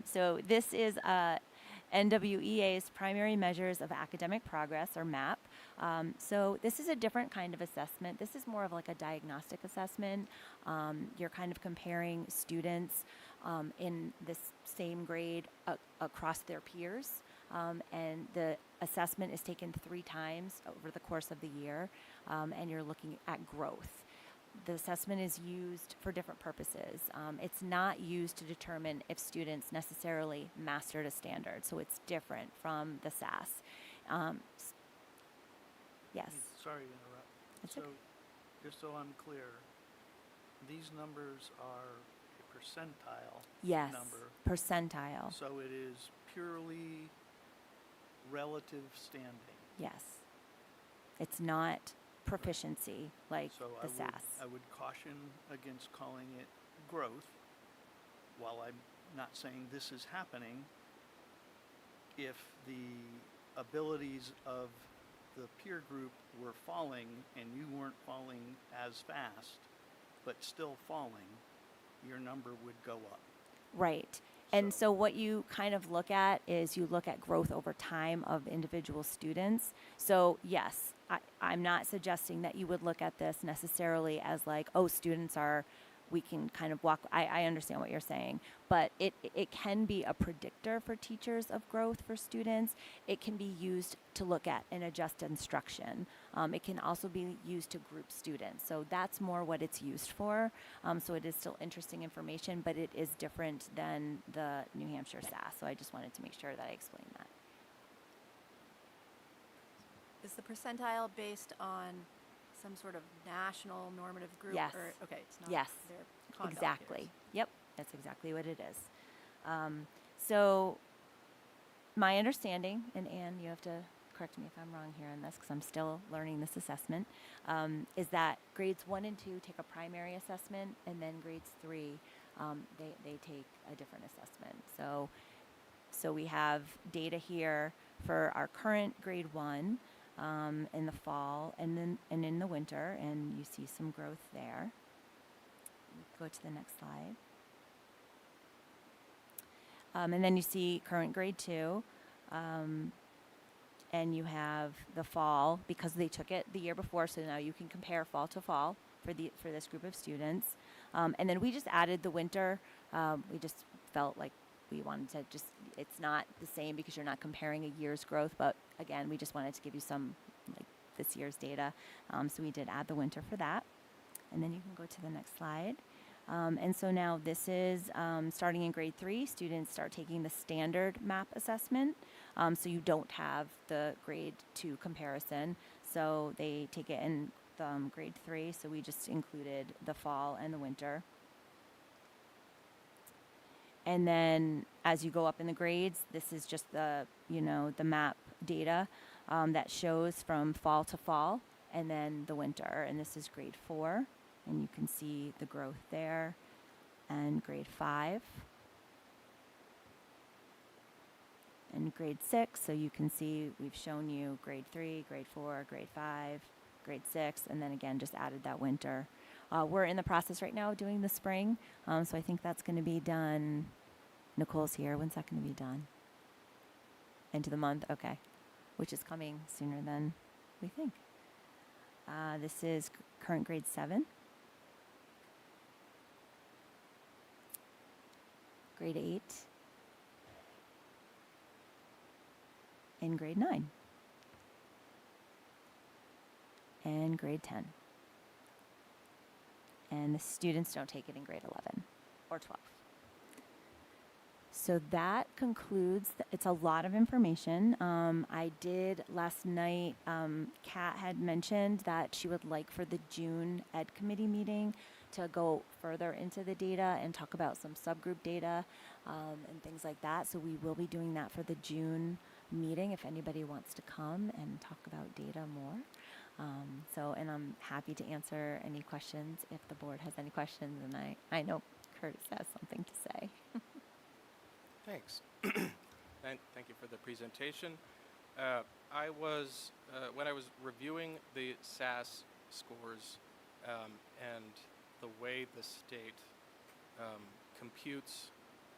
So this is NWEA's Primary Measures of Academic Progress, or MAP. So this is a different kind of assessment. This is more of like a diagnostic assessment. You're kind of comparing students in this same grade across their peers. And the assessment is taken 3 times over the course of the year, and you're looking at growth. The assessment is used for different purposes. It's not used to determine if students necessarily mastered a standard, so it's different from the SAS. Yes. Sorry to interrupt. That's so, okay. just so I'm clear, these numbers are a percentile Yes, number. percentile. So it is purely relative standing. Yes. It's not proficiency like So the SAS. I would caution against calling it growth. While I'm not saying this is happening, if the abilities of the peer group were falling and you weren't falling as fast, but still falling, your number would go up. Right. And so what you kind of look at is you look at growth over time of individual students. So yes, I'm not suggesting that you would look at this necessarily as like, oh, students are, we can kind of walk, I understand what you're saying, but it can be a predictor for teachers of growth for students. It can be used to look at and adjust instruction. It can also be used to group students. So that's more what it's used for. So it is still interesting information, but it is different than the New Hampshire SAS. So I just wanted to make sure that I explained that. Is the percentile based on some sort of national normative group? Yes. Or, okay, it's not. Yes. They're Conval Exactly. peers. Yep. That's exactly what it is. So my understanding, and Anne, you have to correct me if I'm wrong here on this because I'm still learning this assessment, is that grades 1 and 2 take a primary assessment, and then grades 3 they take a different assessment. So we have data here for our current grade 1 in the fall and in the winter, and you see some growth there. Go to the next slide. And then you see current grade 2, and you have the fall because they took it the year before, so now you can compare fall to fall for this group of students. And then we just added the winter. We just felt like we wanted to it's not the same because you're not comparing a year's growth, but again, we just wanted to give you some like this year's data. So we did add the winter for that. And then you can go to the next slide. And so now this is starting in grade 3, students start taking the standard MAP assessment. So you don't have the grade 2 comparison. So they take it in grade 3. So we just included the fall and the winter. And then as you go up in the grades, this is just the MAP data that shows from fall to fall and then the winter. And this is grade 4. And you can see the growth there, and grade 5, and grade 6. So you can see we've shown you grade 3, grade 4, grade 5, grade 6, and then again just added that winter. We're in the process right now of doing the spring, so I think that's going to be done. Nicole's here. When's that going to be done? Into the month? Okay. Which is coming sooner than we think. This is current grade 7. Grade 8, and grade 9, and grade 10. And the students don't take it in grade 11 or 12. So that concludes, it's a lot of information. I did last night, Kat had mentioned that she would like for the June Ed Committee meeting to go further into the data and talk about some subgroup data and things like that. So we will be doing that for the June meeting if anybody wants to come and talk about data more. And I'm happy to answer any questions if the board has any questions. And I know Curtis has something to say. Thanks. Thank you for the presentation. When I was reviewing the SAS scores and the way the state computes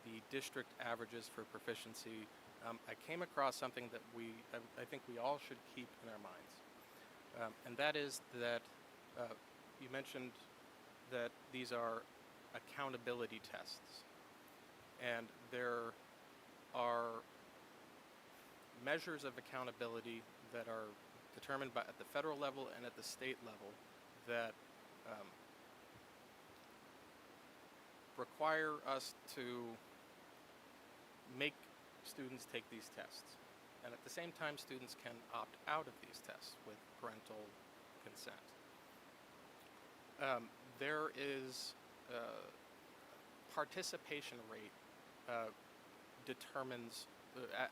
the district averages for proficiency, I came across something that I think we all should keep in our minds. And that is that you mentioned that these are accountability tests. And there are measures of accountability that are determined at the federal level and at the state level that require us to make students take these tests. And at the same time, students can opt out of these tests with parental consent. There is participation rate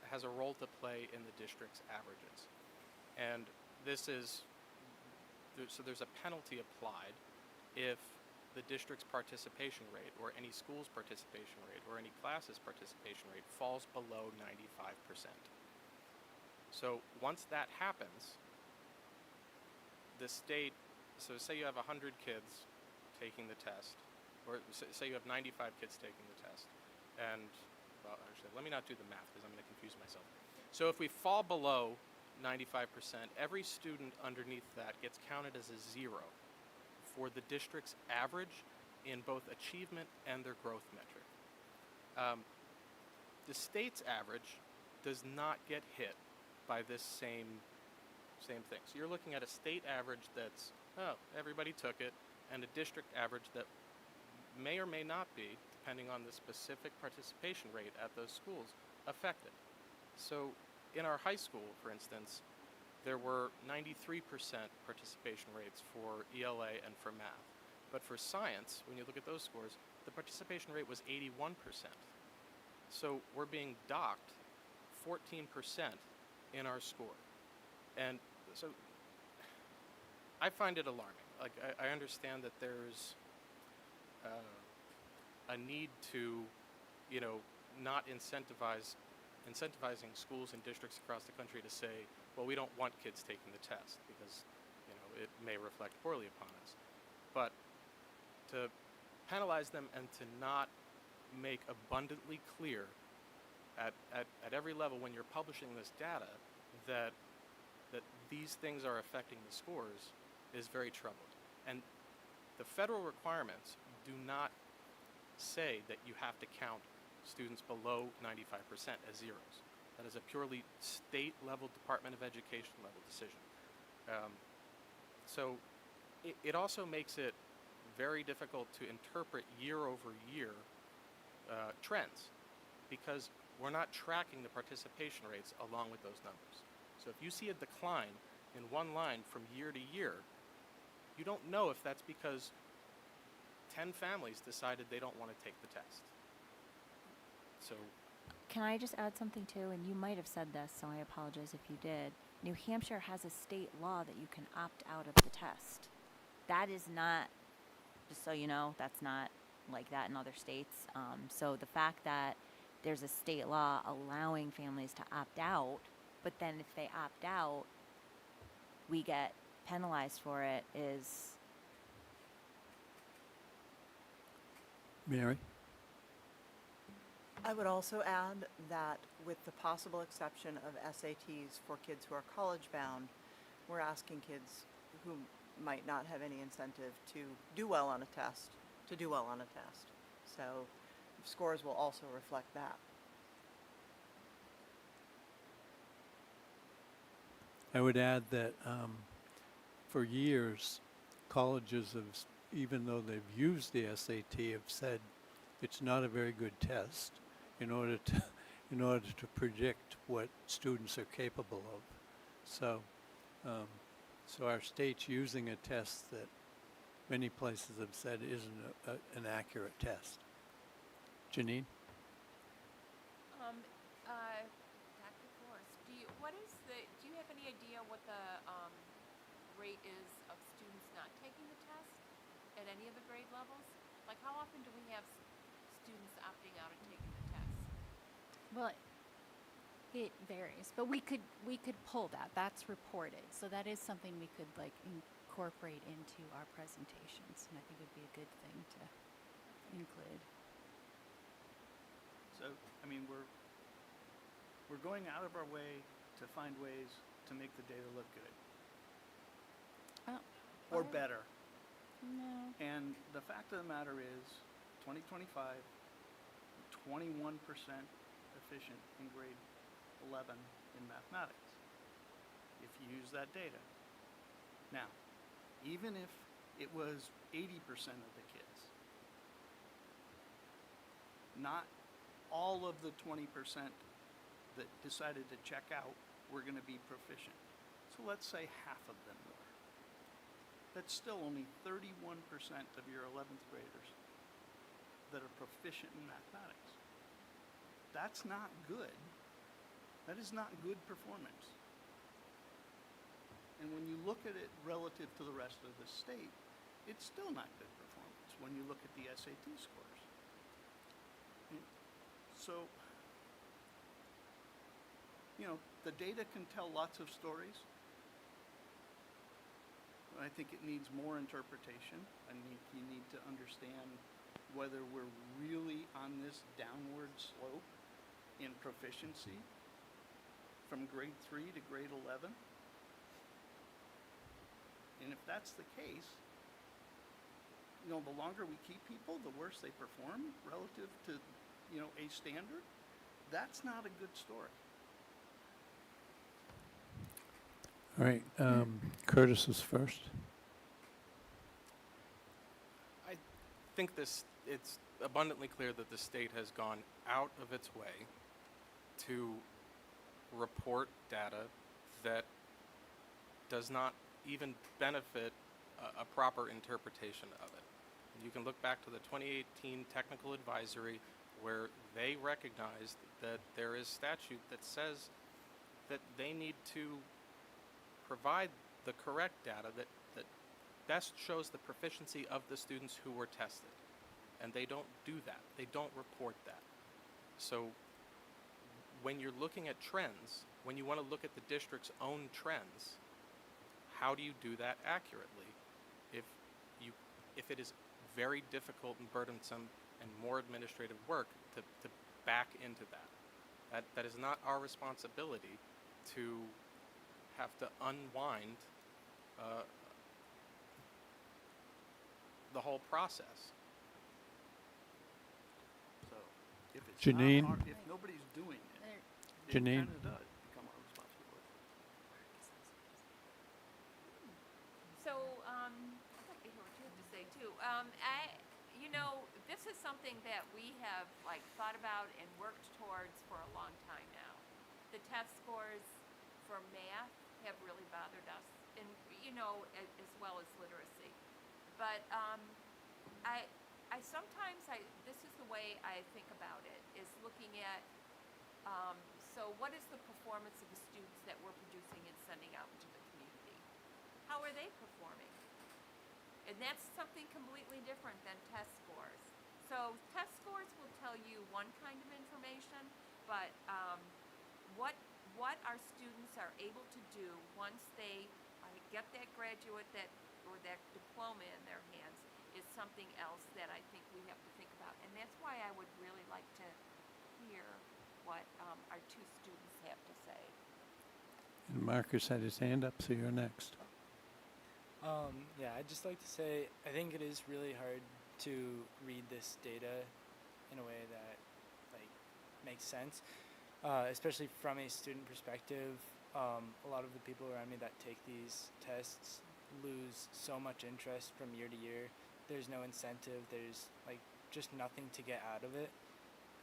has a role to play in the district's averages. And so there's a penalty applied if the district's participation rate or any school's participation rate or any class's participation rate falls below 95%. So once that happens, the state, so say you have 100 kids taking the test, or say you have 95 kids taking the test, and, well, actually, let me not do the math because I'm going to confuse myself. So if we fall below 95%, every student underneath that gets counted as a 0 for the district's average in both achievement and their growth metric. The state's average does not get hit by this same thing. So you're looking at a state average that's, everybody took it, and a district average that may or may not be, depending on the specific participation rate at those schools, affected. So in our high school, for instance, there were 93% participation rates for ELA and for math. But for science, when you look at those scores, the participation rate was 81%. So we're being docked 14% in our score. And so I find it alarming. Like, I understand that there's a need to, not incentivizing schools and districts across the country to say, well, we don't want kids taking the test because, it may reflect poorly upon us. But to penalize them and to not make abundantly clear at every level when you're publishing this data that these things are affecting the scores is very troubling. And the federal requirements do not say that you have to count students below 95% as zeros. That is a purely state-level, Department of Education level decision. So it also makes it very difficult to interpret year-over-year trends because we're not tracking the participation rates along with those numbers. So if you see a decline in one line from year to year, you don't know if that's because 10 families decided they don't want to take the test. So Can I just add something too? And you might have said this, so I apologize if you did. New Hampshire has a state law that you can opt out of the test. That is not, just so you know, that's not like that in other states. So the fact that there's a state law allowing families to opt out, but then if they opt out, we get penalized for it is... Mary? I would also add that with the possible exception of SATs for kids who are college bound, we're asking kids who might not have any incentive to do well on a test, to do well on a test. So scores will also reflect that. I would add that for years, colleges have, even though they've used the SAT, have said it's not a very good test in order to predict what students are capable of. So, so our state's using a test that many places have said isn't an accurate test. Janine? Dr. Forrest, do you have any idea what the rate is of students not taking the test at any of the grade levels? Like, how often do we have students opting out and taking the test? Well, it varies, but we could pull that. That's reported, so that is something we could incorporate into our presentations, and I think it'd be a good thing to include. So, I mean, we're going out of our way to find ways to make the data look good. Or better. No. And the fact of the matter is, 2025, 21% efficient in grade 11 in mathematics, if you use that data. Now, even if it was 80% of the kids, not all of the 20% that decided to check out were going to be proficient. So let's say half of them were. That's still only 31% of your 11th graders that are proficient in mathematics. That's not good. That is not good performance. And when you look at it relative to the rest of the state, it's still not good performance when you look at the SAT scores. So, the data can tell lots of stories. I think it needs more interpretation. I think you need to understand whether we're really on this downward slope in proficiency from grade 3 to grade 11. And if that's the case, the longer we keep people, the worse they perform relative to, a standard. That's not a good story. All right, Curtis is first. I think it's abundantly clear that the state has gone out of its way to report data that does not even benefit a proper interpretation of it. And you can look back to the 2018 technical advisory where they recognized that there is statute that says that they need to provide the correct data that best shows the proficiency of the students who were tested. and they don't do that. They don't report that. So when you're looking at trends, when you want to look at the district's own trends, how do you do that accurately if it is very difficult and burdensome and more administrative work to back into that? That is not our responsibility to have to unwind the whole process. So if it's Janine? not if nobody's doing it, it Janine? kind of does become our responsibility. So, I'd like to hear what you have to say too. This is something that we have thought about and worked towards for a long time now. The test scores for math have really bothered us, and as well as literacy. But this is the way I think about it, is looking at, so what is the performance of the students that we're producing and sending out into the community? How are they performing? And that's something completely different than test scores. So test scores will tell you one kind of information, but what our students are able to do once they get that graduate or that diploma in their hands is something else that I think we have to think about. And that's why I would really like to hear what our two students have to say. And Marcus had his hand up, so you're next. Yeah, I'd just like to say I think it is really hard to read this data in a way that makes sense, especially from a student perspective. A lot of the people around me that take these tests lose so much interest from year to year. There's no incentive. There's just nothing to get out of it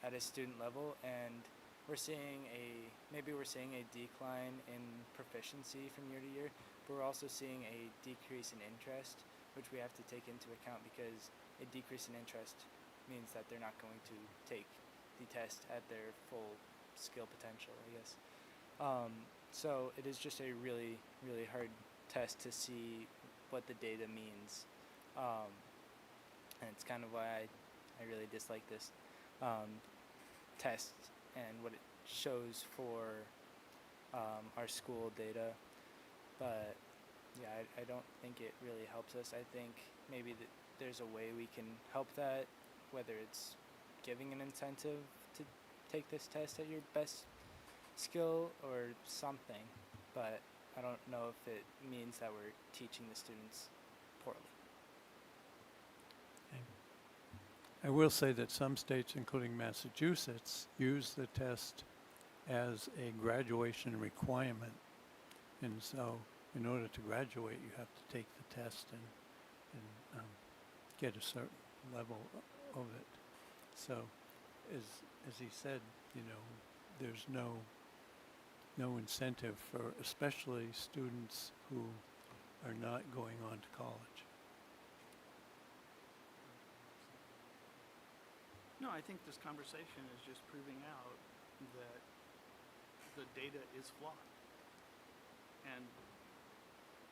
at a student level, and we're seeing a decline in proficiency from year to year, but we're also seeing a decrease in interest, which we have to take into account, because a decrease in interest means that they're not going to take the test at their full skill potential, I guess. So it is just a really, really hard test to see what the data means. And it's kind of why I really dislike this test and what it shows for our school data. But yeah, I don't think it really helps us. I think maybe there's a way we can help that, whether it's giving an incentive to take this test at your best skill or something, but I don't know if it means that we're teaching the students poorly. I will say that some states, including Massachusetts, use the test as a graduation requirement. And so in order to graduate, you have to take the test and get a certain level of it. So as he said, there's no incentive for especially students who are not going on to college. No, I think this conversation is just proving out that the data is flawed. And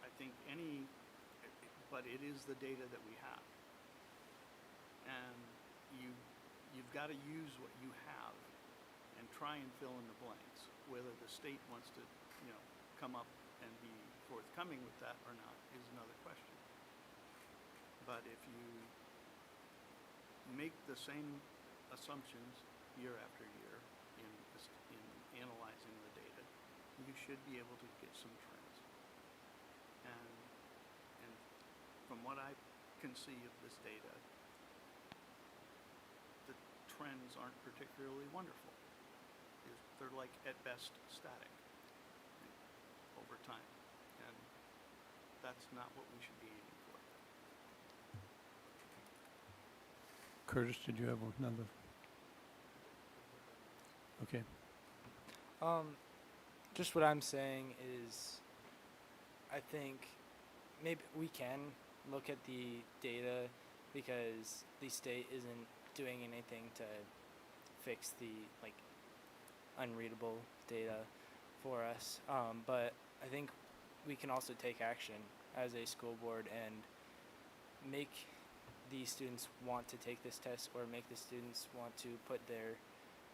I think but it is the data that we have. And you've got to use what you have and try and fill in the blanks. Whether the state wants to, come up and be forthcoming with that or not is another question. But if you make the same assumptions year after year in analyzing the data, you should be able to get some trends. And from what I can see of this data, the trends aren't particularly wonderful. They're at best static over time, and that's not what we should be aiming for. Curtis, did you have another? Okay. Just what I'm saying is, I think maybe we can look at the data because the state isn't doing anything to fix the unreadable data for us. But I think we can also take action as a school board and make the students want to take this test or make the students want to put their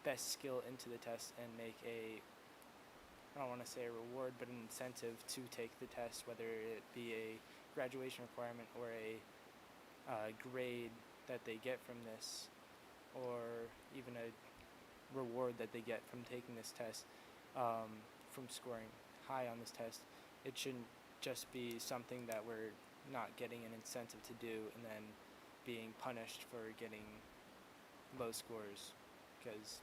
best skill into the test and make I don't want to say a reward, but an incentive to take the test, whether it be a graduation requirement or a grade that they get from this, or even a reward that they get from taking this test, from scoring high on this test. It shouldn't just be something that we're not getting an incentive to do and then being punished for getting low scores because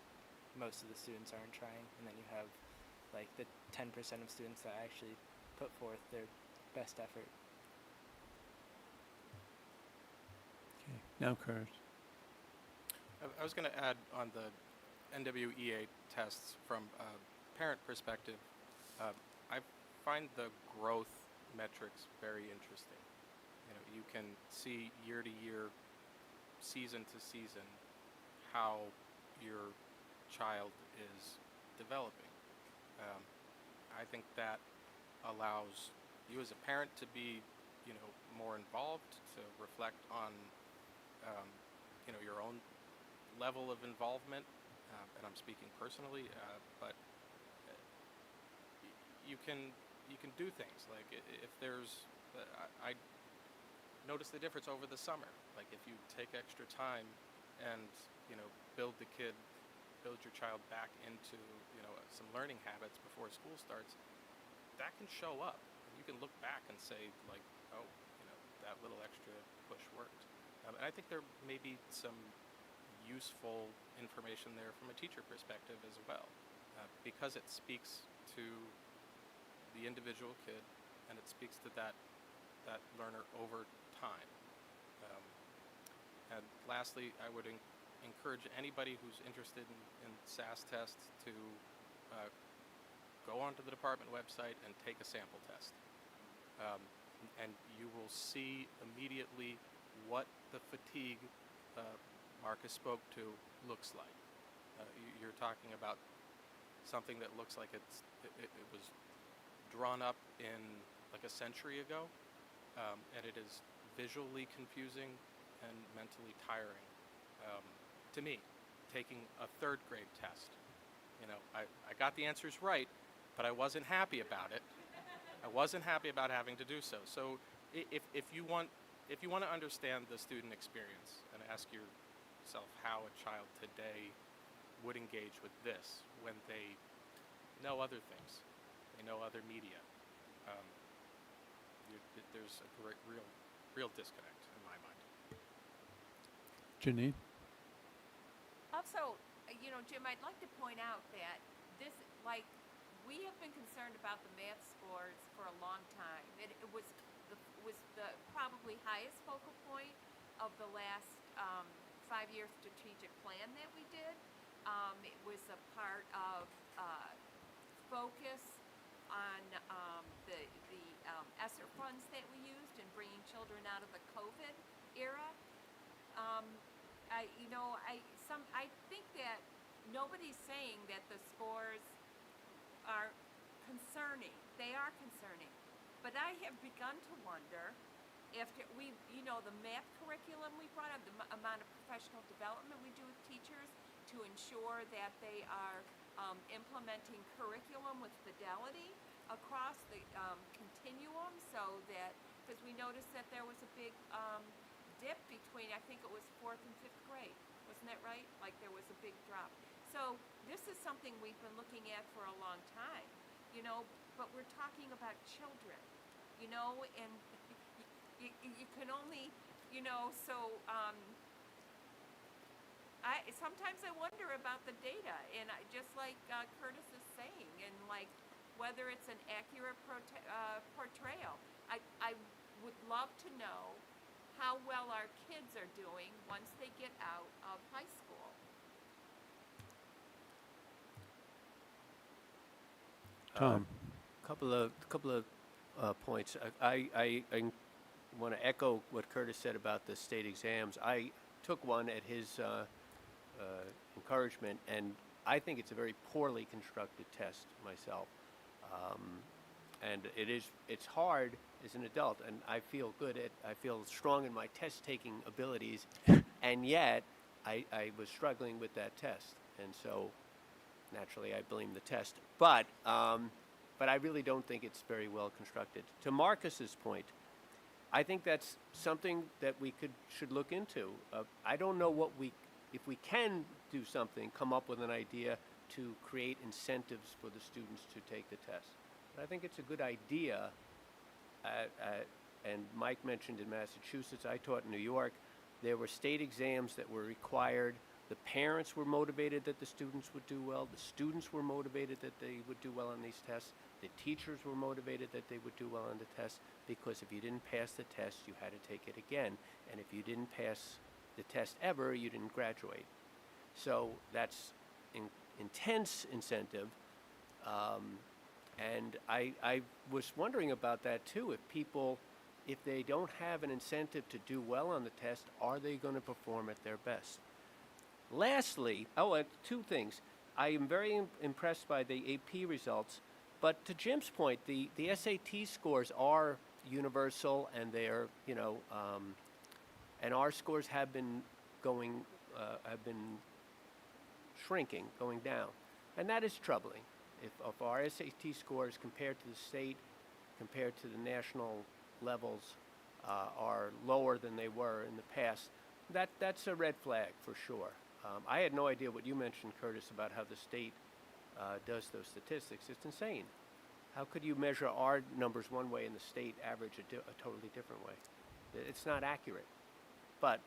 most of the students aren't trying, and then you have like the 10% of students that actually put forth their best effort. Okay, now Curtis. I was going to add on the NWEA tests from a parent perspective. I find the growth metrics very interesting. You know, you can see year to year, season to season, how your child is developing. I think that allows you as a parent to be, more involved, to reflect on, your own level of involvement, and I'm speaking personally, but you can do things like if there's, I notice the difference over the summer. Like if you take extra time and build your child back into some learning habits before school starts, that can show up. You can look back and say like, oh, that little extra push worked. And I think there may be some useful information there from a teacher perspective as well, because it speaks to the individual kid and it speaks to that learner over time. And lastly, I would encourage anybody who's interested in SAS tests to go onto the department website and take a sample test. And you will see immediately what the fatigue Marcus spoke to looks like. You're talking about something that looks like it was drawn up in like a century ago, and it is visually confusing and mentally tiring. To me, taking a third grade test. I got the answers right, but I wasn't happy about it. I wasn't happy about having to do so. So if you want to understand the student experience and ask yourself how a child today would engage with this when they know other things, they know other media, there's a real disconnect in my mind. Janine? Also, Jim, I'd like to point out that we have been concerned about the math scores for a long time. It was the probably highest focal point of the last 5-year strategic plan that we did. It was a part of focus on the ESSER funds that we used in bringing children out of the COVID era. I think that nobody's saying that the scores are concerning. They are concerning. But I have begun to wonder if the math curriculum we brought up, the amount of professional development we do with teachers to ensure that they are implementing curriculum with fidelity across the continuum, so that, because we noticed that there was a big dip between, I think it was 4th and 5th grade. Wasn't that right? Like there was a big drop. So this is something we've been looking at for a long time, but we're talking about children, and you can only, sometimes I wonder about the data, and just like Curtis is saying, and like whether it's an accurate portrayal. I would love to know how well our kids are doing once they get out of high school. Tom? Couple of points. I want to echo what Curtis said about the state exams. I took one at his encouragement, and I think it's a very poorly constructed test myself. and it's hard as an adult, and I feel I feel strong in my test-taking abilities, and yet I was struggling with that test, and so naturally I blame the test. But I really don't think it's very well constructed. To Marcus's point, I think that's something that we should look into. I don't know if we can do something, come up with an idea to create incentives for the students to take the test. But I think it's a good idea. And Mike mentioned in Massachusetts, I taught in New York, there were state exams that were required. The parents were motivated that the students would do well. The students were motivated that they would do well on these tests. The teachers were motivated that they would do well on the test, because if you didn't pass the test, you had to take it again. And if you didn't pass the test ever, you didn't graduate. So that's intense incentive. And I was wondering about that too. If they don't have an incentive to do well on the test, are they going to perform at their best? Lastly, two things. I am very impressed by the AP results, but to Jim's point, the SAT scores are universal, and they're, and our scores have been shrinking, going down, and that is troubling. If our SAT scores compared to the state, compared to the national levels, are lower than they were in the past, that's a red flag for sure. I had no idea what you mentioned, Curtis, about how the state does those statistics. It's insane. How could you measure our numbers one way and the state average a totally different way? It's not accurate. But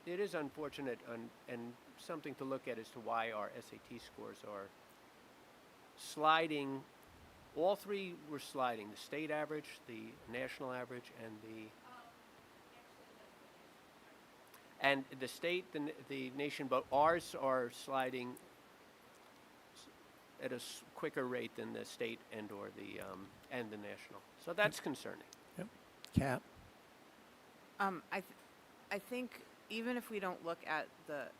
it is unfortunate and something to look at as to why our SAT scores are sliding. All three were sliding: the state average, the national average, and the state, the nation. But ours are sliding at a quicker rate than the state and the national. So that's concerning. Yep. Cap. I think even if we don't look at the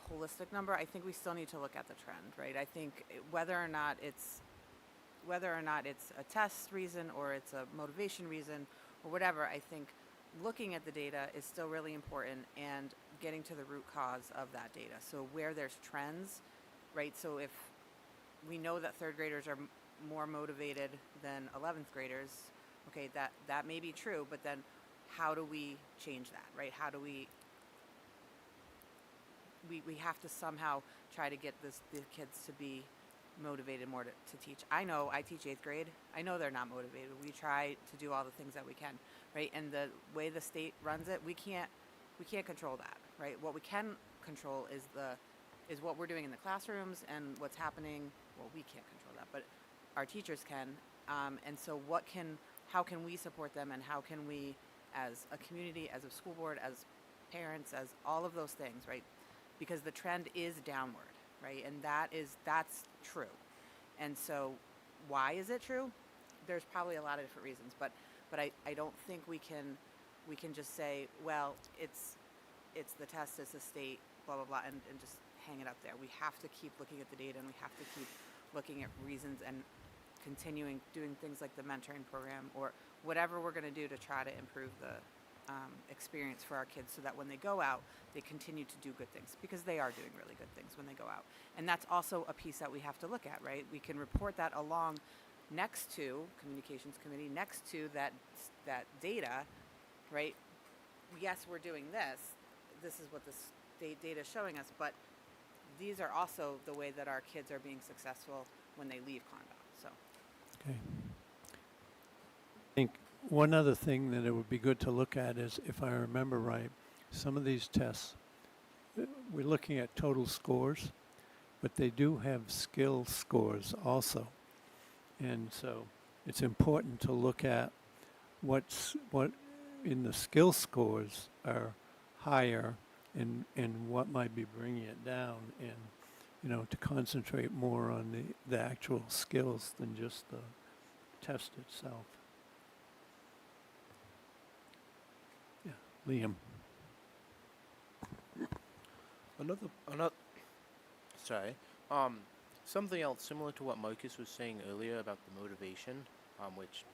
holistic number, I think we still need to look at the trend, right? I think whether or not it's a test reason or it's a motivation reason or whatever, I think looking at the data is still really important, and getting to the root cause of that data. So where there's trends, right? So if we know that third graders are more motivated than 11th graders, okay, that may be true, but then how do we change that, right? How do we have to somehow try to get the kids to be motivated more to teach. I know I teach 8th grade. I know they're not motivated. We try to do all the things that we can, right? And the way the state runs it, we can't control that, right? What we can control is what we're doing in the classrooms and what's happening. Well, we can't control that, but our teachers can. And so how can we support them, and how can we, as a community, as a school board, as parents, as all of those things, right? Because the trend is downward, right? And that's true. And so why is it true? There's probably a lot of different reasons, but I don't think we can just say, well, it's the test, it's the state, blah, blah, blah, and just hang it up there. We have to keep looking at the data, and we have to keep looking at reasons and continuing doing things like the mentoring program or whatever we're going to do to try to improve the experience for our kids, so that when they go out, they continue to do good things, because they are doing really good things when they go out. And that's also a piece that we have to look at, right? We can report that along next to communications committee, next to that data, right? Yes, we're doing this. This is what the state data is showing us, but these are also the way that our kids are being successful when they leave Conduct. So. Okay. I think one other thing that it would be good to look at is, if I remember right, some of these tests, we're looking at total scores, but they do have skill scores also. And so it's important to look at what in the skill scores are higher, and what might be bringing it down, and to concentrate more on the actual skills than just the test itself. Yeah, Liam. Sorry. Something else similar to what Marcus was saying earlier about the motivation. which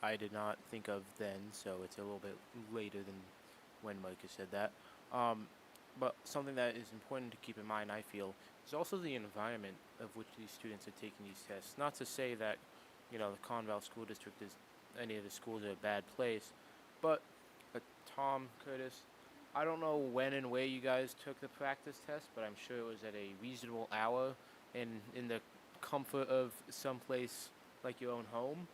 I did not think of then, so it's a little bit later than when Micah said that. But something that is important to keep in mind, I feel, is also the environment of which these students are taking these tests. Not to say that, the Conval School District is any of the schools are a bad place, but Tom, Curtis, I don't know when and where you guys took the practice test, but I'm sure it was at a reasonable hour and in the comfort of someplace like your own home.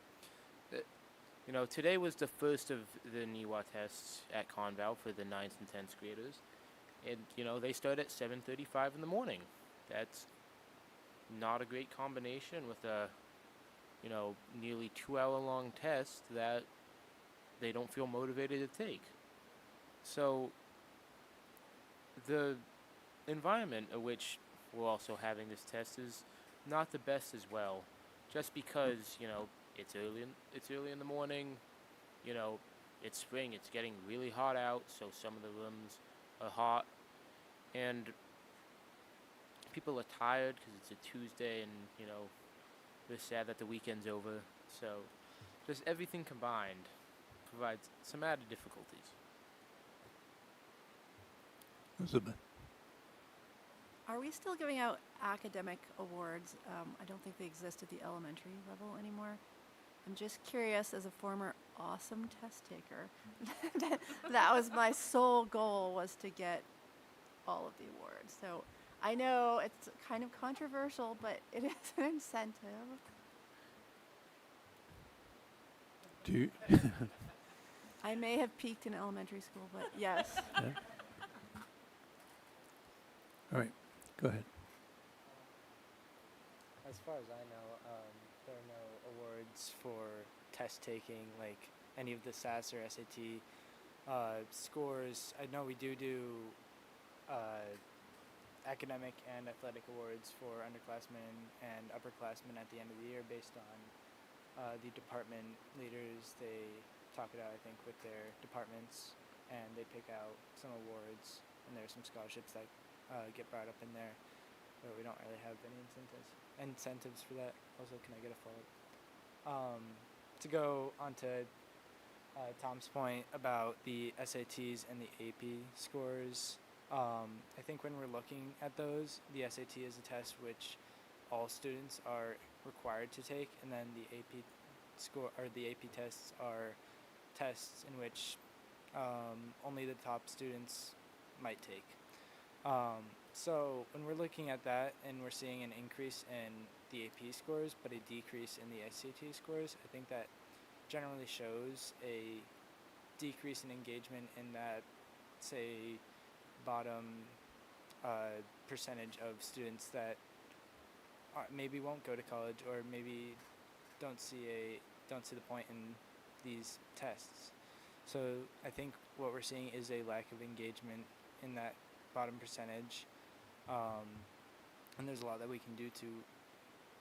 Today was the first of the NIWA tests at Conval for the 9th and 10th graders. And, they start at 7:35 in the morning. That's not a great combination with a, nearly 2-hour-long test that they don't feel motivated to take. So the environment in which we're also having this test is not the best as well. Just because, it's early in the morning, it's spring, it's getting really hot out, so some of the rooms are hot, and people are tired because it's a Tuesday and, they're sad that the weekend's over. So just everything combined provides some added difficulties. Elizabeth. Are we still giving out academic awards? I don't think they exist at the elementary level anymore. I'm just curious, as a former awesome test taker, that was my sole goal, was to get all of the awards. So I know it's kind of controversial, but it is an incentive. Do you? I may have peaked in elementary school, but yes. Yeah. All right, go ahead. As far as I know, there are no awards for test taking, like any of the SAS or SAT scores. I know we do academic and athletic awards for underclassmen and upperclassmen at the end of the year based on the department leaders. They talk it out, I think, with their departments, and they pick out some awards, and there's some scholarships that get brought up in there, but we don't really have any incentives for that. Also, can I get a follow-up? To go on to Tom's point about the SATs and the AP scores, I think when we're looking at those, the SAT is a test which all students are required to take, and then the AP score or the AP tests are tests in which only the top students might take. So when we're looking at that and we're seeing an increase in the AP scores but a decrease in the SAT scores, I think that generally shows a decrease in engagement in that, say, bottom percentage of students that maybe won't go to college or maybe don't see the point in these tests. So I think what we're seeing is a lack of engagement in that bottom percentage, and there's a lot that we can do to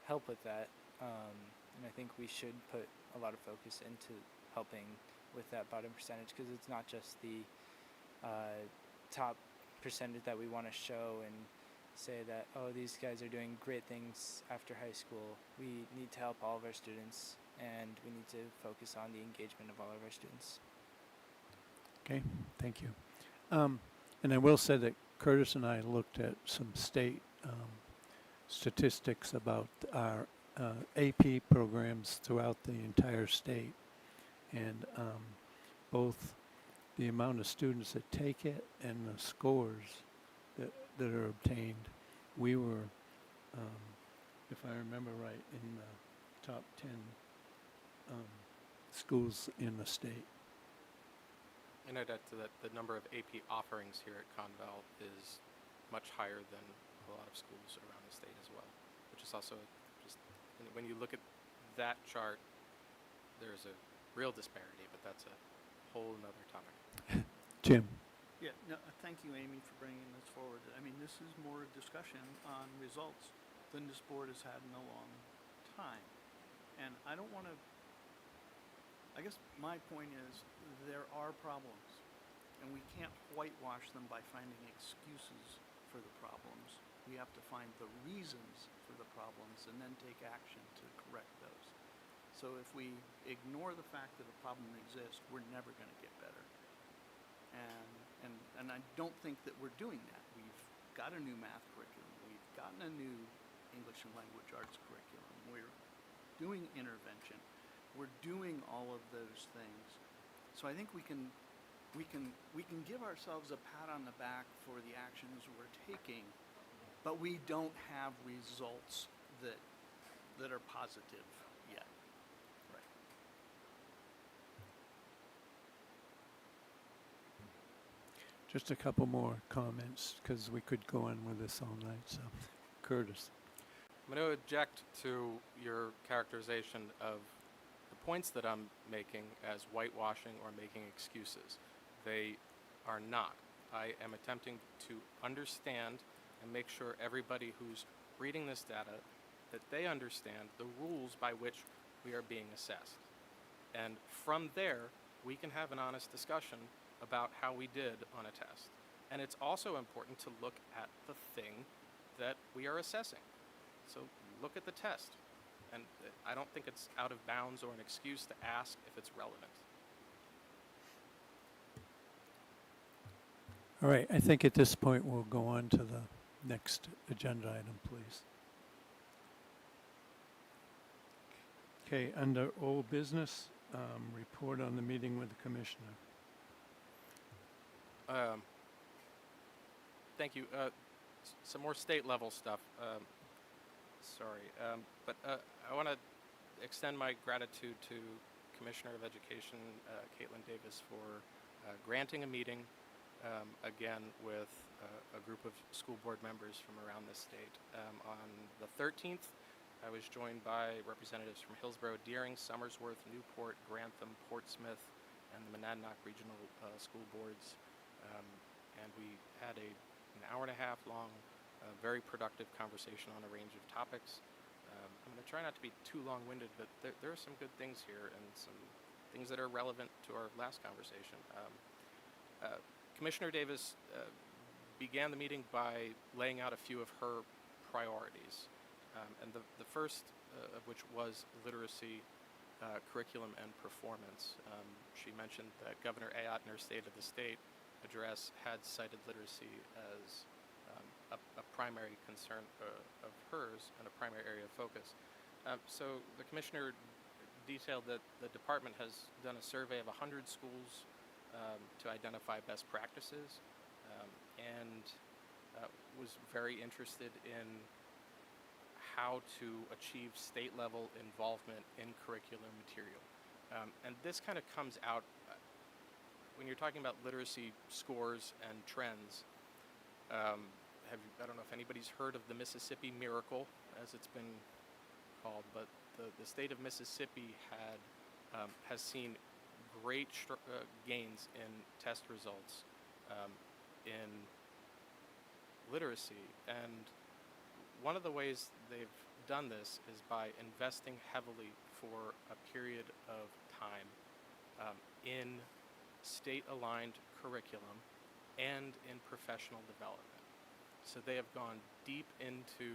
help with that, and I think we should put a lot of focus into helping with that bottom percentage, because it's not just the top percentage that we want to show and say that, oh, these guys are doing great things after high school. We need to help all of our students, and we need to focus on the engagement of all of our students. Okay, thank you. And I will say that Curtis and I looked at some state statistics about our AP programs throughout the entire state, and both the amount of students that take it and the scores that are obtained, we were, if I remember right, in the top 10 schools in the state. And I'd add to that, the number of AP offerings here at Conval is much higher than a lot of schools around the state as well, which is also just, when you look at that chart, there's a real disparity, but that's a whole nother topic. Jim. Yeah, no, thank you, Amy, for bringing this forward. I mean, this is more a discussion on results than this board has had in a long time. And I don't want to, I guess my point is there are problems, and we can't whitewash them by finding excuses for the problems. We have to find the reasons for the problems and then take action to correct those. So if we ignore the fact that a problem exists, we're never going to get better. And I don't think that we're doing that. We've got a new math curriculum. We've gotten a new English and language arts curriculum. We're doing intervention. We're doing all of those things. So I think we can give ourselves a pat on the back for the actions we're taking, but we don't have results that are positive yet. Right. Just a couple more comments, because we could go on with this all night, so. Curtis. I'm going to object to your characterization of the points that I'm making as whitewashing or making excuses. They are not. I am attempting to understand and make sure everybody who's reading this data that they understand the rules by which we are being assessed. And from there, we can have an honest discussion about how we did on a test. And it's also important to look at the thing that we are assessing. So look at the test. And I don't think it's out of bounds or an excuse to ask if it's relevant. All right, I think at this point we'll go on to the next agenda item, please. Okay, under old business, report on the meeting with the commissioner. Thank you. Some more state level stuff. But I want to extend my gratitude to Commissioner of Education Caitlin Davis for granting a meeting again with a group of school board members from around the state. On the 13th, I was joined by representatives from Hillsborough, Deering, Somersworth, Newport, Grantham, Portsmouth, and the Monadnock Regional School Boards. And we had an hour and a half long, very productive conversation on a range of topics. I'm going to try not to be too long-winded, but there are some good things here and some things that are relevant to our last conversation. Commissioner Davis began the meeting by laying out a few of her priorities. And the first of which was literacy curriculum and performance. She mentioned that Governor Ayotte in her State of the State address had cited literacy as a primary concern of hers and a primary area of focus. So the commissioner detailed that the department has done a survey of 100 schools to identify best practices and was very interested in how to achieve state level involvement in curricular material. And this kind of comes out when you're talking about literacy scores and trends. I don't know if anybody's heard of the Mississippi Miracle, as it's been called, but the state of Mississippi has seen great gains in test results in literacy. And one of the ways they've done this is by investing heavily for a period of time in state-aligned curriculum and in professional development. So they have gone deep into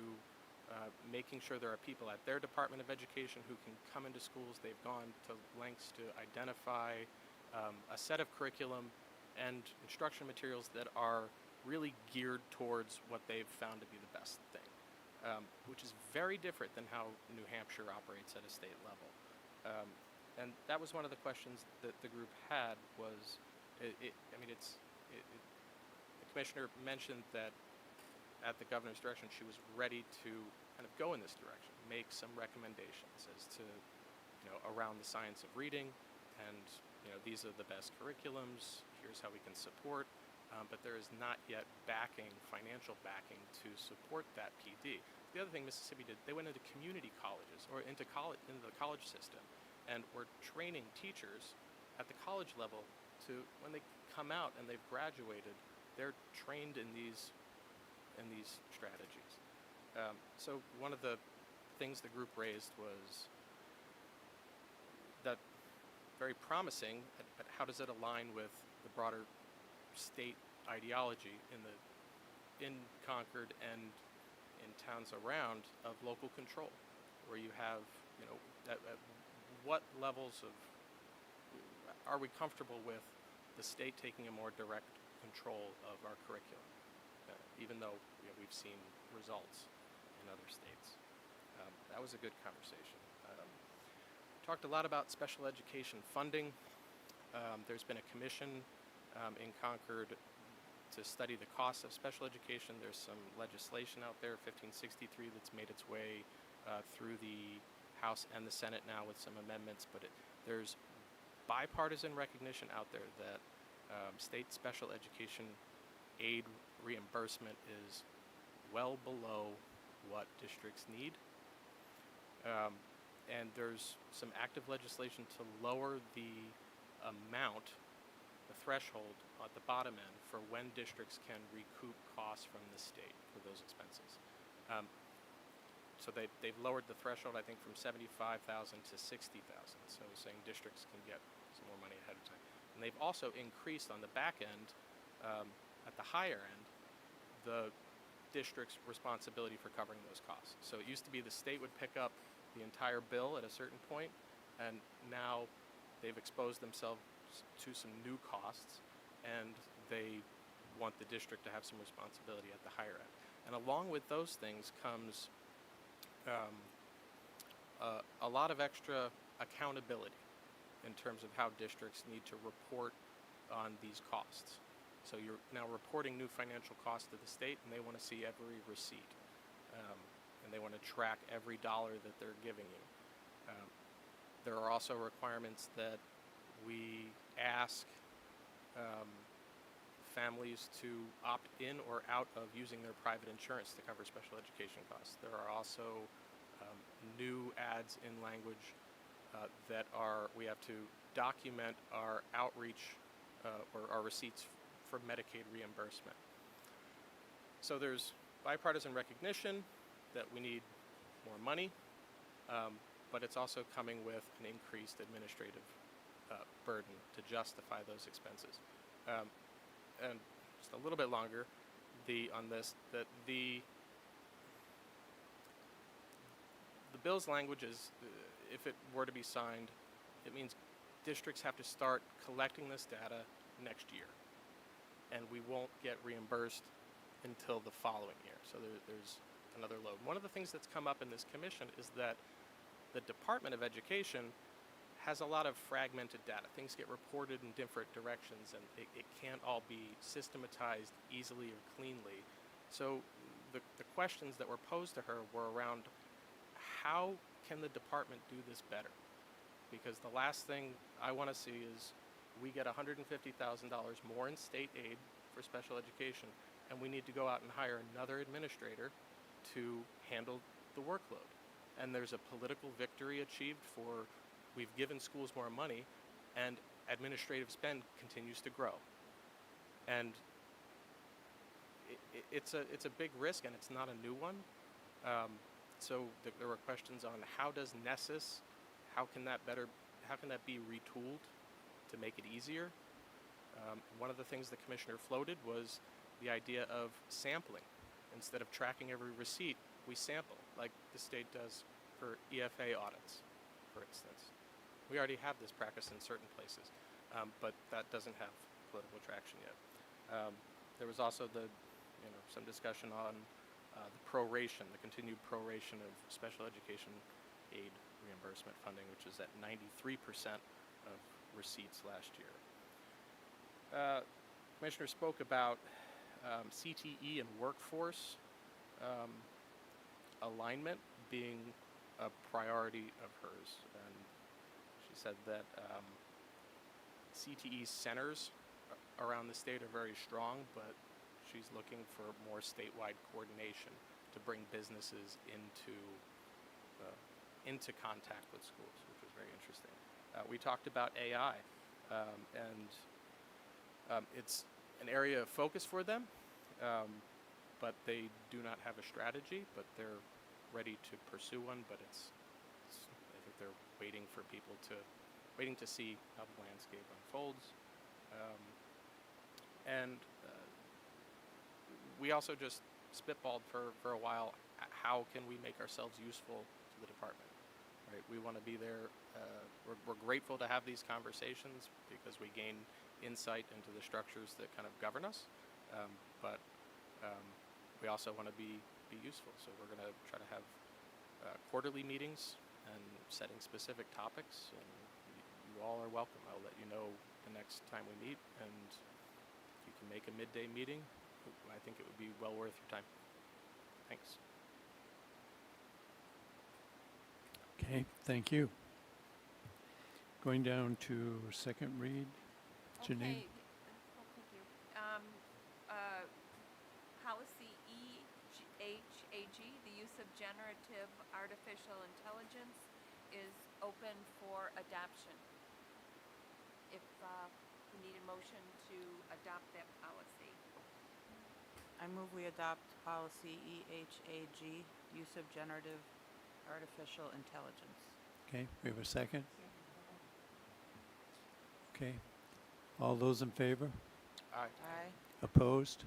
making sure there are people at their Department of Education who can come into schools. They've gone to lengths to identify a set of curriculum and instruction materials that are really geared towards what they've found to be the best thing, which is very different than how New Hampshire operates at a state level. And that was one of the questions that the group had was, the commissioner mentioned that at the governor's direction, she was ready to kind of go in this direction, make some recommendations as to, around the science of reading, and, these are the best curriculums, here's how we can support, but there is not yet financial backing to support that PD. The other thing Mississippi did, they went into community colleges or into the college system, and were training teachers at the college level to, when they come out and they've graduated, they're trained in these strategies. So one of the things the group raised was that very promising, but how does it align with the broader state ideology in Concord and in towns around of local control, where you have what levels of, are we comfortable with the state taking a more direct control of our curriculum, even though we've seen results in other states. That was a good conversation. Talked a lot about special education funding. There's been a commission in Concord to study the costs of special education. There's some legislation out there, 1563, that's made its way through the House and the Senate now with some amendments, but there's bipartisan recognition out there that state special education aid reimbursement is well below what districts need. And there's some active legislation to lower the amount, the threshold at the bottom end for when districts can recoup costs from the state for those expenses. So they've lowered the threshold, I think, from $75,000 to $60,000. So saying districts can get some more money ahead of time. And they've also increased on the back end, at the higher end, the district's responsibility for covering those costs. So it used to be the state would pick up the entire bill at a certain point, and now they've exposed themselves to some new costs, and they want the district to have some responsibility at the higher end. And along with those things comes a lot of extra accountability in terms of how districts need to report on these costs. So you're now reporting new financial costs to the state, and they want to see every receipt. And they want to track every dollar that they're giving you. There are also requirements that we ask families to opt in or out of using their private insurance to cover special education costs. There are also new ads in language that we have to document our outreach or our receipts for Medicaid reimbursement. So there's bipartisan recognition that we need more money, but it's also coming with an increased administrative burden to justify those expenses. And just a little bit longer on this, that the bill's language is, if it were to be signed, it means districts have to start collecting this data next year, and we won't get reimbursed until the following year. So there's another load. One of the things that's come up in this commission is that the Department of Education has a lot of fragmented data. Things get reported in different directions, and it can't all be systematized easily or cleanly. So the questions that were posed to her were around how can the department do this better? Because the last thing I want to see is we get $150,000 more in state aid for special education, and we need to go out and hire another administrator to handle the workload. And there's a political victory achieved for, we've given schools more money, and administrative spend continues to grow. And it's a big risk, and it's not a new one. So there were questions on how does Nessus, how can that be retooled to make it easier? One of the things the commissioner floated was the idea of sampling. Instead of tracking every receipt, we sample, like the state does for EFA audits, for instance. We already have this practice in certain places, but that doesn't have political traction yet. There was also some discussion on the proration, the continued proration of special education aid reimbursement funding, which is at 93% of receipts last year. Commissioner spoke about CTE and workforce alignment being a priority of hers, and she said that CTE centers around the state are very strong, but she's looking for more statewide coordination to bring businesses into contact with schools, which was very interesting. We talked about AI, and it's an area of focus for them, but they do not have a strategy, but they're ready to pursue one, but I think they're waiting to see how the landscape unfolds. And we also just spitballed for a while, how can we make ourselves useful to the department? right? We want to be there. We're grateful to have these conversations because we gain insight into the structures that kind of govern us, but we also want to be useful. So we're going to try to have quarterly meetings and setting specific topics, and you all are welcome. I'll let you know the next time we meet, and if you can make a midday meeting, I think it would be well worth your time. Thanks. Okay, thank you. Going down to second read, Janine. Okay. Thank you. Policy EHAG, the use of generative artificial intelligence, is open for adoption. If we need a motion to adopt that policy. I move we adopt policy EHAG, use of generative artificial intelligence. Okay, we have a second? Okay. All those in favor? Aye. Aye. Opposed?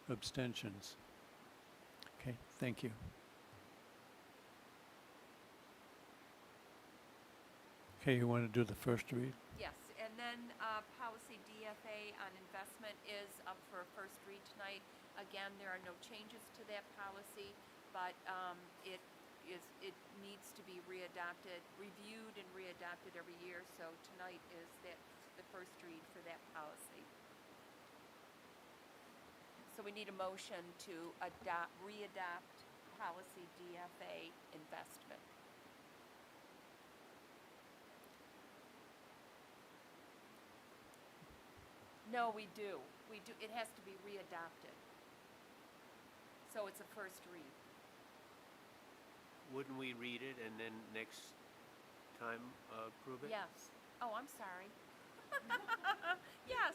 Abstentions? Okay, thank you. Okay, you want to do the first read? Yes, and then policy DFA on investment is up for a first read tonight. Again, there are no changes to that policy, but it needs to be readopted, reviewed and readopted every year. So tonight is the first read for that policy. So we need a motion to readopt policy DFA investment. No, we do. We do. It has to be readopted. So it's a first read. Wouldn't we read it and then next time approve it? Yes. Oh, I'm sorry. Yes,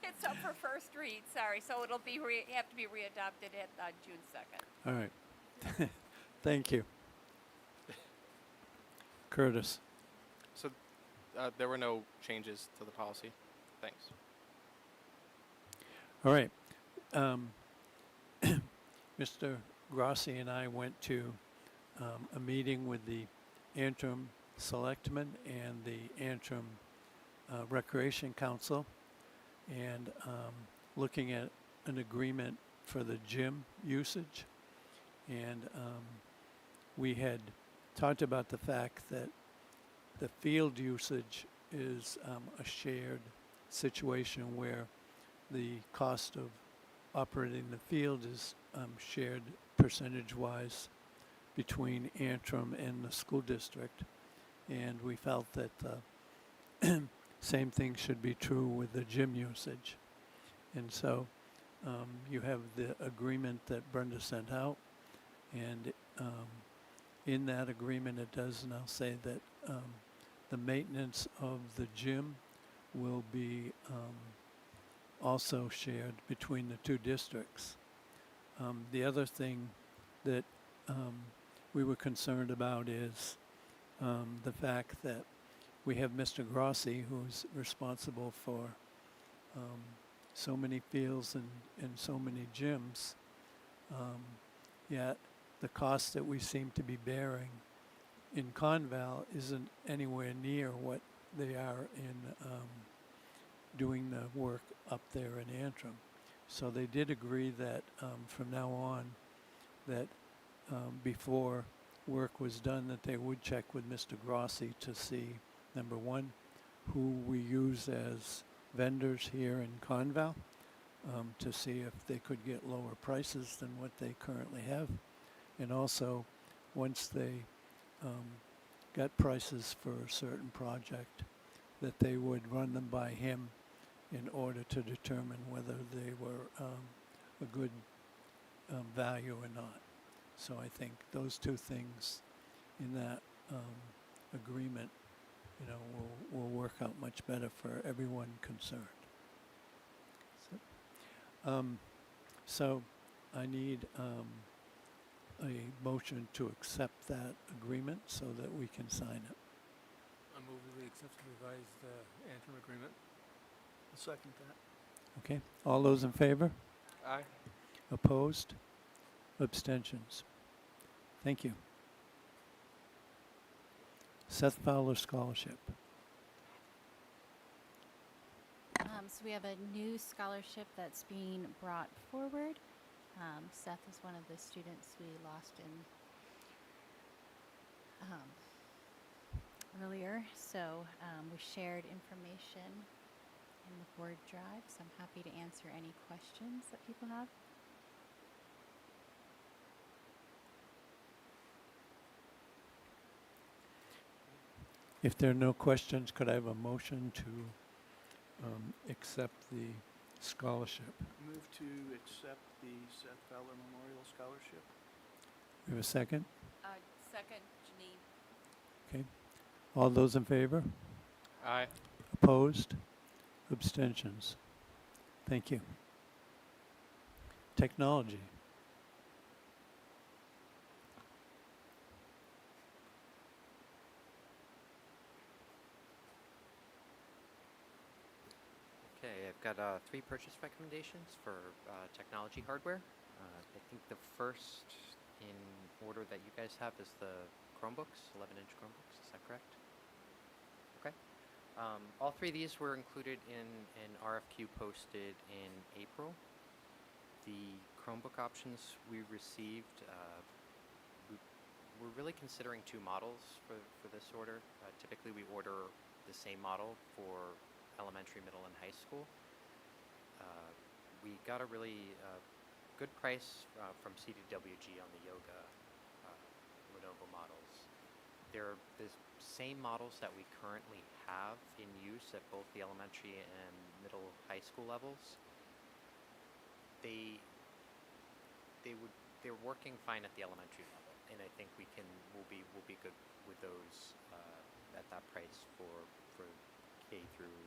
it's up for first read. Sorry. So it'll be have to be readopted at June 2nd. All right. Thank you. Curtis. So there were no changes to the policy. Thanks. All right. Mr. Grossi and I went to a meeting with the Antrim Selectmen and the Antrim Recreation Council, and looking at an agreement for the gym usage. And we had talked about the fact that the field usage is a shared situation where the cost of operating the field is shared percentage-wise between Antrim and the school district. And we felt that the same thing should be true with the gym usage. And so you have the agreement that Brenda sent out, and in that agreement it does now say that the maintenance of the gym will be also shared between the two districts. The other thing that we were concerned about is the fact that we have Mr. Grossi, who's responsible for so many fields and so many gyms, yet the cost that we seem to be bearing in Conval isn't anywhere near what they are in doing the work up there in Antrim. So they did agree that from now on, that before work was done, that they would check with Mr. Grossi to see, number one, who we use as vendors here in Conval, to see if they could get lower prices than what they currently have. And also, once they got prices for a certain project, that they would run them by him in order to determine whether they were a good value or not. So I think those two things in that agreement, will work out much better for everyone concerned. So I need a motion to accept that agreement so that we can sign it. I move that we accept the revised Antrim agreement. I'll second that. Okay, all those in favor? Aye. Opposed? Abstentions? Thank you. Seth Fowler Scholarship. So we have a new scholarship that's being brought forward. Seth is one of the students we lost in earlier. So we shared information in the board drive. So I'm happy to answer any questions that people have. If there are no questions, could I have a motion to accept the scholarship? Move to accept the Seth Fowler Memorial Scholarship. We have a second? Second, Janine. Okay. All those in favor? Aye. Opposed? Abstentions? Thank you. Technology. Okay, I've got 3 purchase recommendations for technology hardware. I think the first in order that you guys have is the Chromebooks, 11-inch Chromebooks. Is that correct? Okay. All 3 of these were included in an RFQ posted in April. The Chromebook options we received, we're really considering 2 models for this order. Typically, we order the same model for elementary, middle, and high school. We got a really good price from CDWG on the Yoga Lenovo models. They're the same models that we currently have in use at both the elementary and middle high school levels. They're working fine at the elementary level, and I think we'll be good with those at that price for K through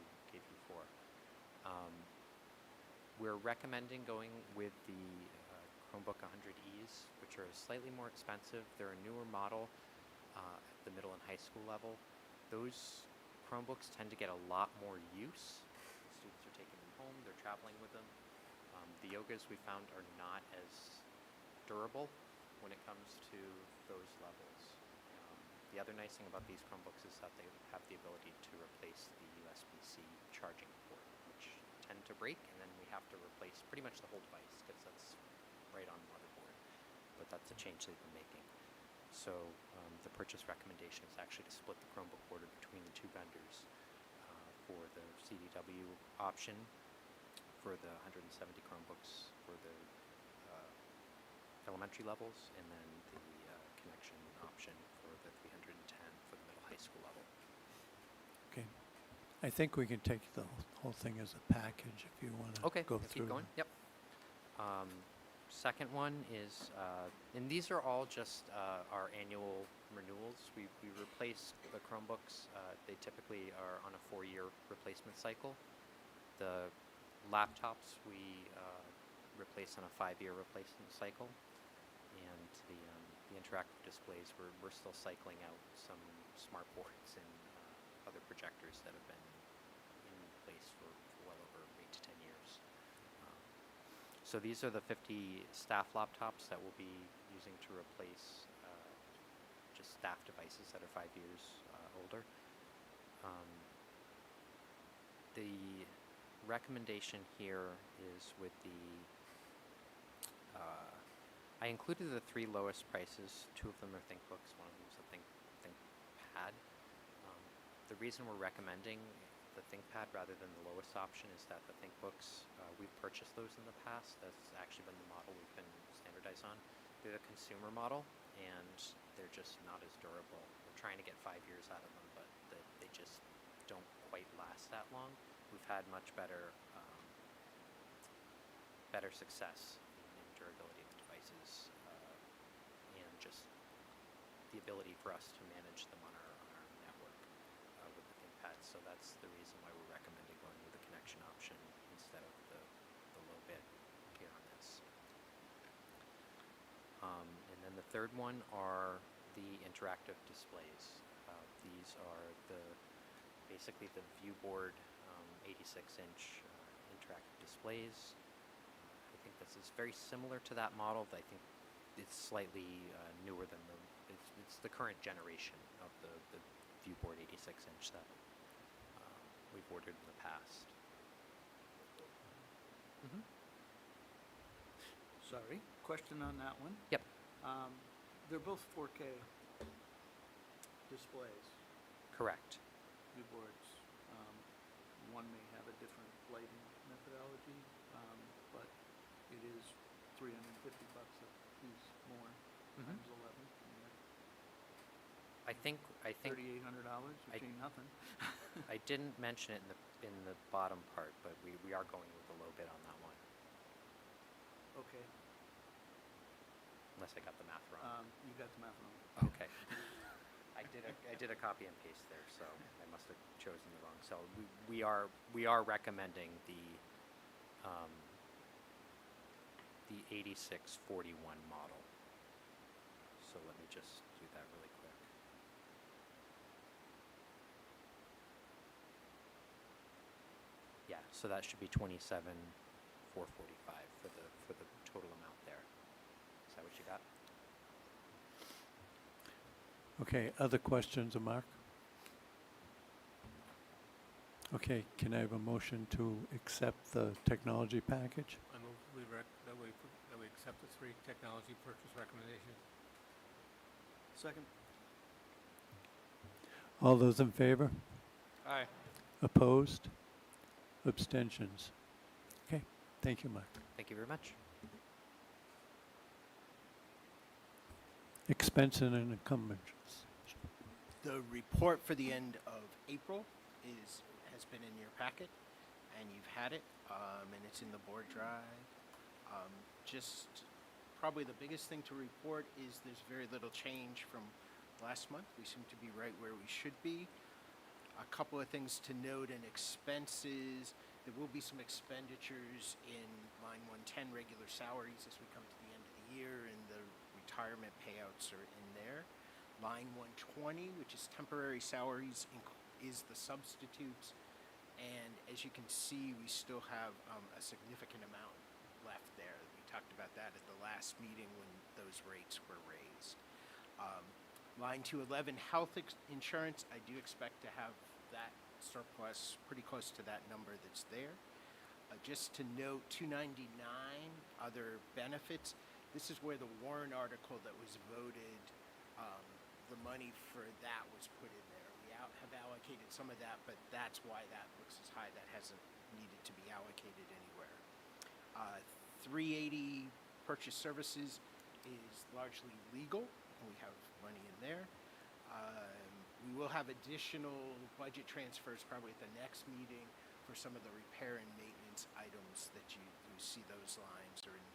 4. We're recommending going with the Chromebook 100Es, which are slightly more expensive. They're a newer model at the middle and high school level. Those Chromebooks tend to get a lot more use. Students are taking them home, they're traveling with them. The Yogas we found are not as durable when it comes to those levels. The other nice thing about these Chromebooks is that they have the ability to replace the USB-C charging port, which tend to break, and then we have to replace pretty much the whole device because that's right on the motherboard. But that's a change they've been making. So the purchase recommendation is actually to split the Chromebook order between the 2 vendors for the CDW option for the 170 Chromebooks for the elementary levels, and then the connection option for the 310 for the middle high school level. Okay. I think we can take the whole thing as a package if you want to go let's through. keep going. Yep. Second one is, and these are all just our annual renewals. We replace the Chromebooks. They typically are on a 4-year replacement cycle. The laptops we replace on a 5-year replacement cycle, and the interactive displays we're still cycling out some smart boards and other projectors that have been in place for well over 8 to 10 years. So these are the 50 staff laptops that we'll be using to replace just staff devices that are 5 years older. The recommendation here is with the I included the 3 lowest prices. 2 of them are ThinkBooks, one of them is a ThinkPad. The reason we're recommending the ThinkPad rather than the lowest option is that the ThinkBooks, we've purchased those in the past. That's actually been the model we've been standardized on. They're the consumer model, and they're just not as durable. We're trying to get 5 years out of them, but they just don't quite last that long. We've had much better success in durability of the devices and just the ability for us to manage them on our network with the ThinkPad. So that's the reason why we're recommending going with the connection option instead of the low bid here on this. And then the third one are the interactive displays. These are basically the ViewBoard 86-inch interactive displays. I think this is very similar to that model, but I think it's slightly newer than it's the current generation of the viewboard 86-inch that we've ordered in the past. Sorry, question on that one. Yep. They're both 4K displays, Correct. viewboards. One may have a different lighting methodology, but it is $350 a piece more times 11. I think $3,800, which ain't nothing. I didn't mention it in the bottom part, but we are going with a low bid on that one, Okay, unless I got the math wrong. you got the math wrong. Okay. I did a copy and paste there, so I must have chosen the wrong cell. We are recommending the 8641 model. So let me just do that really quick. Yeah, so that should be 27,445 for the total amount there. Is that what you got? Okay, other questions of Mark? Okay, can I have a motion to accept the technology package? I move that we accept the 3 technology purchase recommendations. Second. All those in favor? Aye. Opposed? Abstentions? Okay, thank you, Mark. Thank you very much. Expense and encumbrances. The report for the end of April has been in your packet, and you've had it, and it's in the board drive. Just probably the biggest thing to report is there's very little change from last month. We seem to be right where we should be. A couple of things to note in expenses. There will be some expenditures in line 110 regular salaries as we come to the end of the year, and the retirement payouts are in there. Line 120, which is temporary salaries, is the substitutes. And as you can see, we still have a significant amount left there. We talked about that at the last meeting when those rates were raised. Line 211, health insurance, I do expect to have that surplus pretty close to that number that's there. Just to note, 299, other benefits. This is where the Warren article that was voted, the money for that was put in there. We have allocated some of that, but that's why that looks as high. That hasn't needed to be allocated anywhere. 380 purchase services is largely legal, and we have money in there. We will have additional budget transfers probably at the next meeting for some of the repair and maintenance items that you see those lines, or in,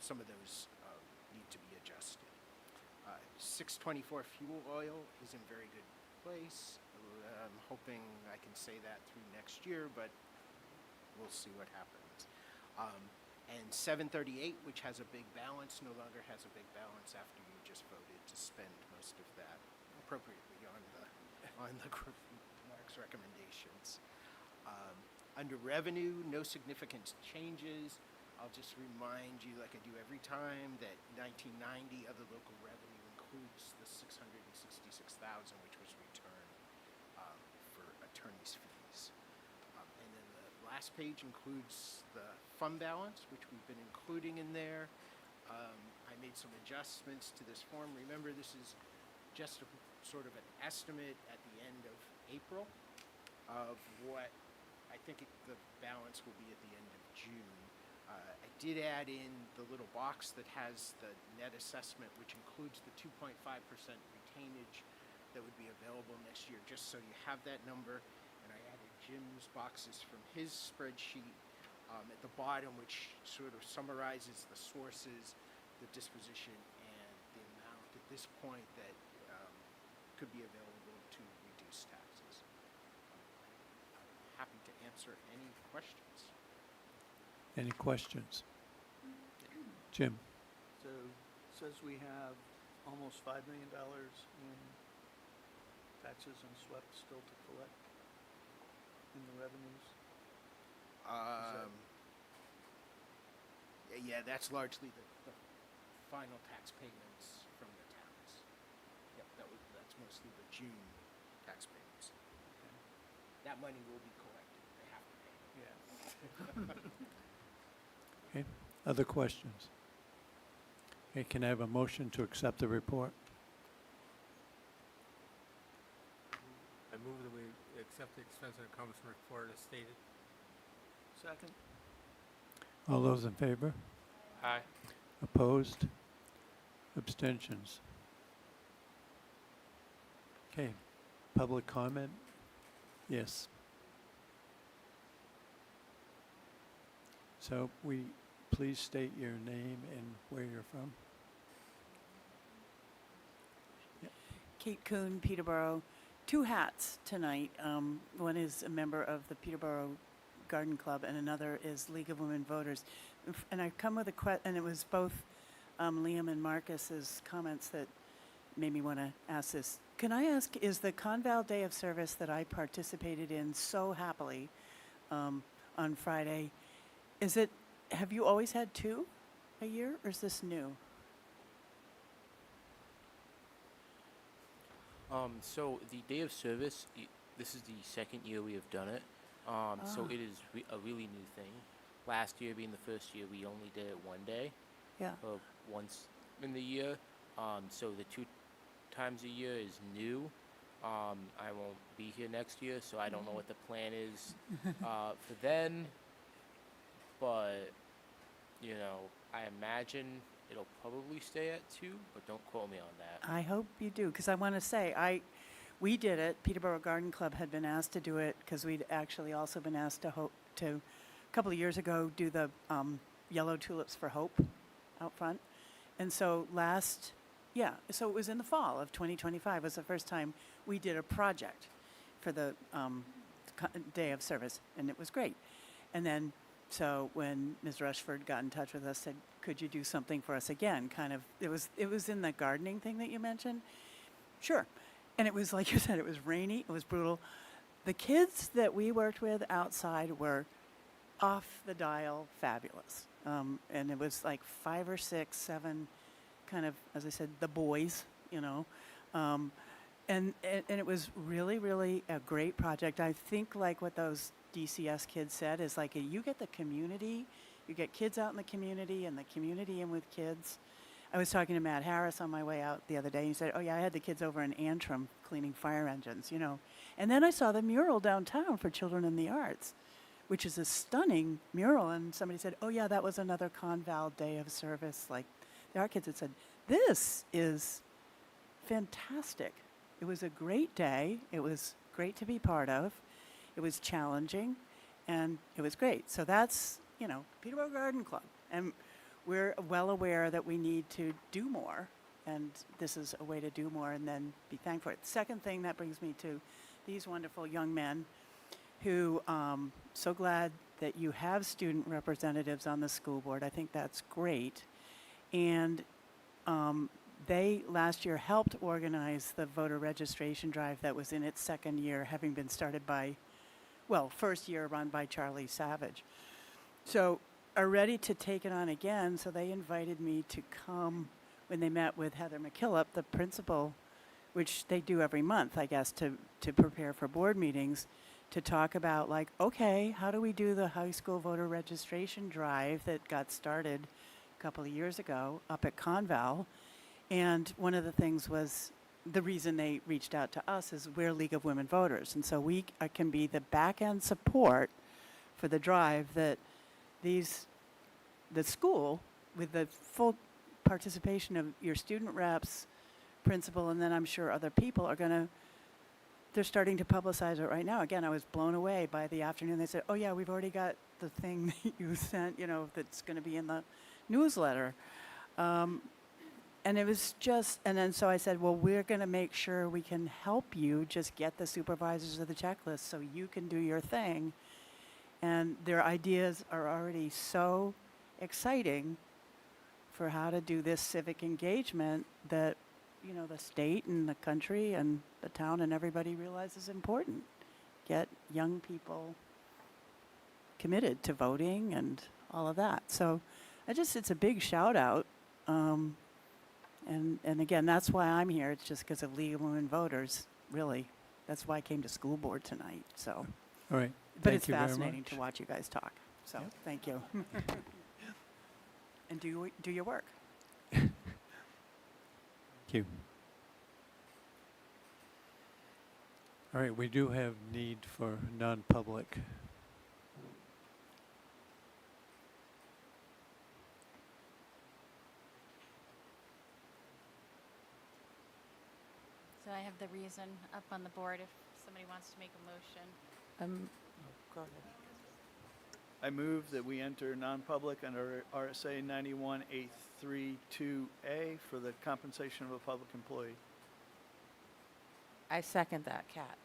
some of those need to be adjusted. 624 fuel oil is in very good place. I'm hoping I can say that through next year, but we'll see what happens. And 738, which has a big balance, no longer has a big balance after you just voted to spend most of that appropriately on the group Mark's recommendations. Under revenue, no significant changes. I'll just remind you, like I do every time, that 1990 other local revenue includes the $666,000, which was returned for attorney's fees. And then the last page includes the fund balance, which we've been including in there. I made some adjustments to this form. Remember, this is just a sort of an estimate at the end of April of what I think the balance will be at the end of June. I did add in the little box that has the net assessment, which includes the 2.5% retainage that would be available next year, just so you have that number. And I added Jim's boxes from his spreadsheet at the bottom, which sort of summarizes the sources, the disposition, and the amount at this point that could be available to reduce taxes. I'm happy to answer any questions. Any questions? Jim? So it says we have almost $5 million in taxes and SWEP still to collect in the revenues. Yeah, that's largely the final tax payments from the towns. Yep, that's mostly the June taxpayers. That money will be collected. They have to pay. Okay, other questions? Okay, can I have a motion to accept the report? I move that we accept the expense and encumbrance report as stated. Second? All those in favor? Aye. Opposed? Abstentions? Okay, public comment? Yes. So please state your name and where you're from. Kate Kuhn, Peterborough. Two hats tonight. One is a member of the Peterborough Garden Club, and another is League of Women Voters. And I come with a question, and it was both Liam and Marcus's comments that made me want to ask this. Can I ask, is the Conval Day of Service that I participated in so happily on Friday, have you always had two a year, or is this new? So the day of service, this is the second year we have done it. So it is a really new thing. Last year being the first year, we only did it one day. Yeah. Once in the year. So the 2 times a year is new. I won't be here next year, so I don't know what the plan is for then. But, I imagine it'll probably stay at 2, but don't quote me on that. I hope you do, because I want to say, we did it. Peterborough Garden Club had been asked to do it because we'd actually also been asked to a couple of years ago, do the Yellow Tulips for Hope out front. And so so it was in the fall of 2025 was the first time we did a project for the Day of Service, and it was great. And then, so when Ms. Rushford got in touch with us, said, could you do something for us again? It was in the gardening thing that you mentioned. Sure. And it was, like you said, it was rainy, it was brutal. The kids that we worked with outside were off the dial fabulous. And it was like 5 or 6, 7, kind of, as I said, the boys, and it was really, really a great project. I think like what those DCS kids said is like you get the community, you get kids out in the community and the community in with kids. I was talking to Matt Harris on my way out the other day. He said, oh yeah, I had the kids over in Antrim cleaning fire engines, And then I saw the mural downtown for Children in the Arts, which is a stunning mural. And somebody said, oh yeah, that was another Conval Day of Service. Like the art kids had said, this is fantastic. It was a great day. It was great to be part of. It was challenging, and it was great. So that's, Peterborough Garden Club. And we're well aware that we need to do more, and this is a way to do more and then be thankful for it. Second thing that brings me to these wonderful young men who, so glad that you have student representatives on the school board. I think that's great. And they last year helped organize the voter registration drive that was in its second year, having been started first year run by Charlie Savage. So are ready to take it on again. So they invited me to come when they met with Heather McKillop, the principal, which they do every month, I guess, to prepare for board meetings, to talk about like, okay, how do we do the high school voter registration drive that got started a couple of years ago up at Conval? And one of the things was the reason they reached out to us is we're League of Women Voters. And so we can be the back end support for the drive that the school, with the full participation of your student reps, principal, and then I'm sure other people they're starting to publicize it right now. Again, I was blown away by the afternoon. They said, oh yeah, we've already got the thing that you sent, that's going to be in the newsletter. And it was and then so I said, well, we're going to make sure we can help you just get the supervisors of the checklist so you can do your thing. And their ideas are already so exciting for how to do this civic engagement that, the state and the country and the town and everybody realizes important. Get young people committed to voting and all of that. So it's a big shout out. And again, that's why I'm here. It's just because of League of Women Voters, really. That's why I came to school board tonight, so. All right. But Thank it's you very fascinating much. to watch you guys talk, so Yep. thank you. And do your work. Thank you. All right, we do have need for non-public. So I have the reason up on the board if somebody wants to make a motion. Go ahead. I move that we enter non-public under RSA 91A32A for the compensation of a public employee. I second that, Kat.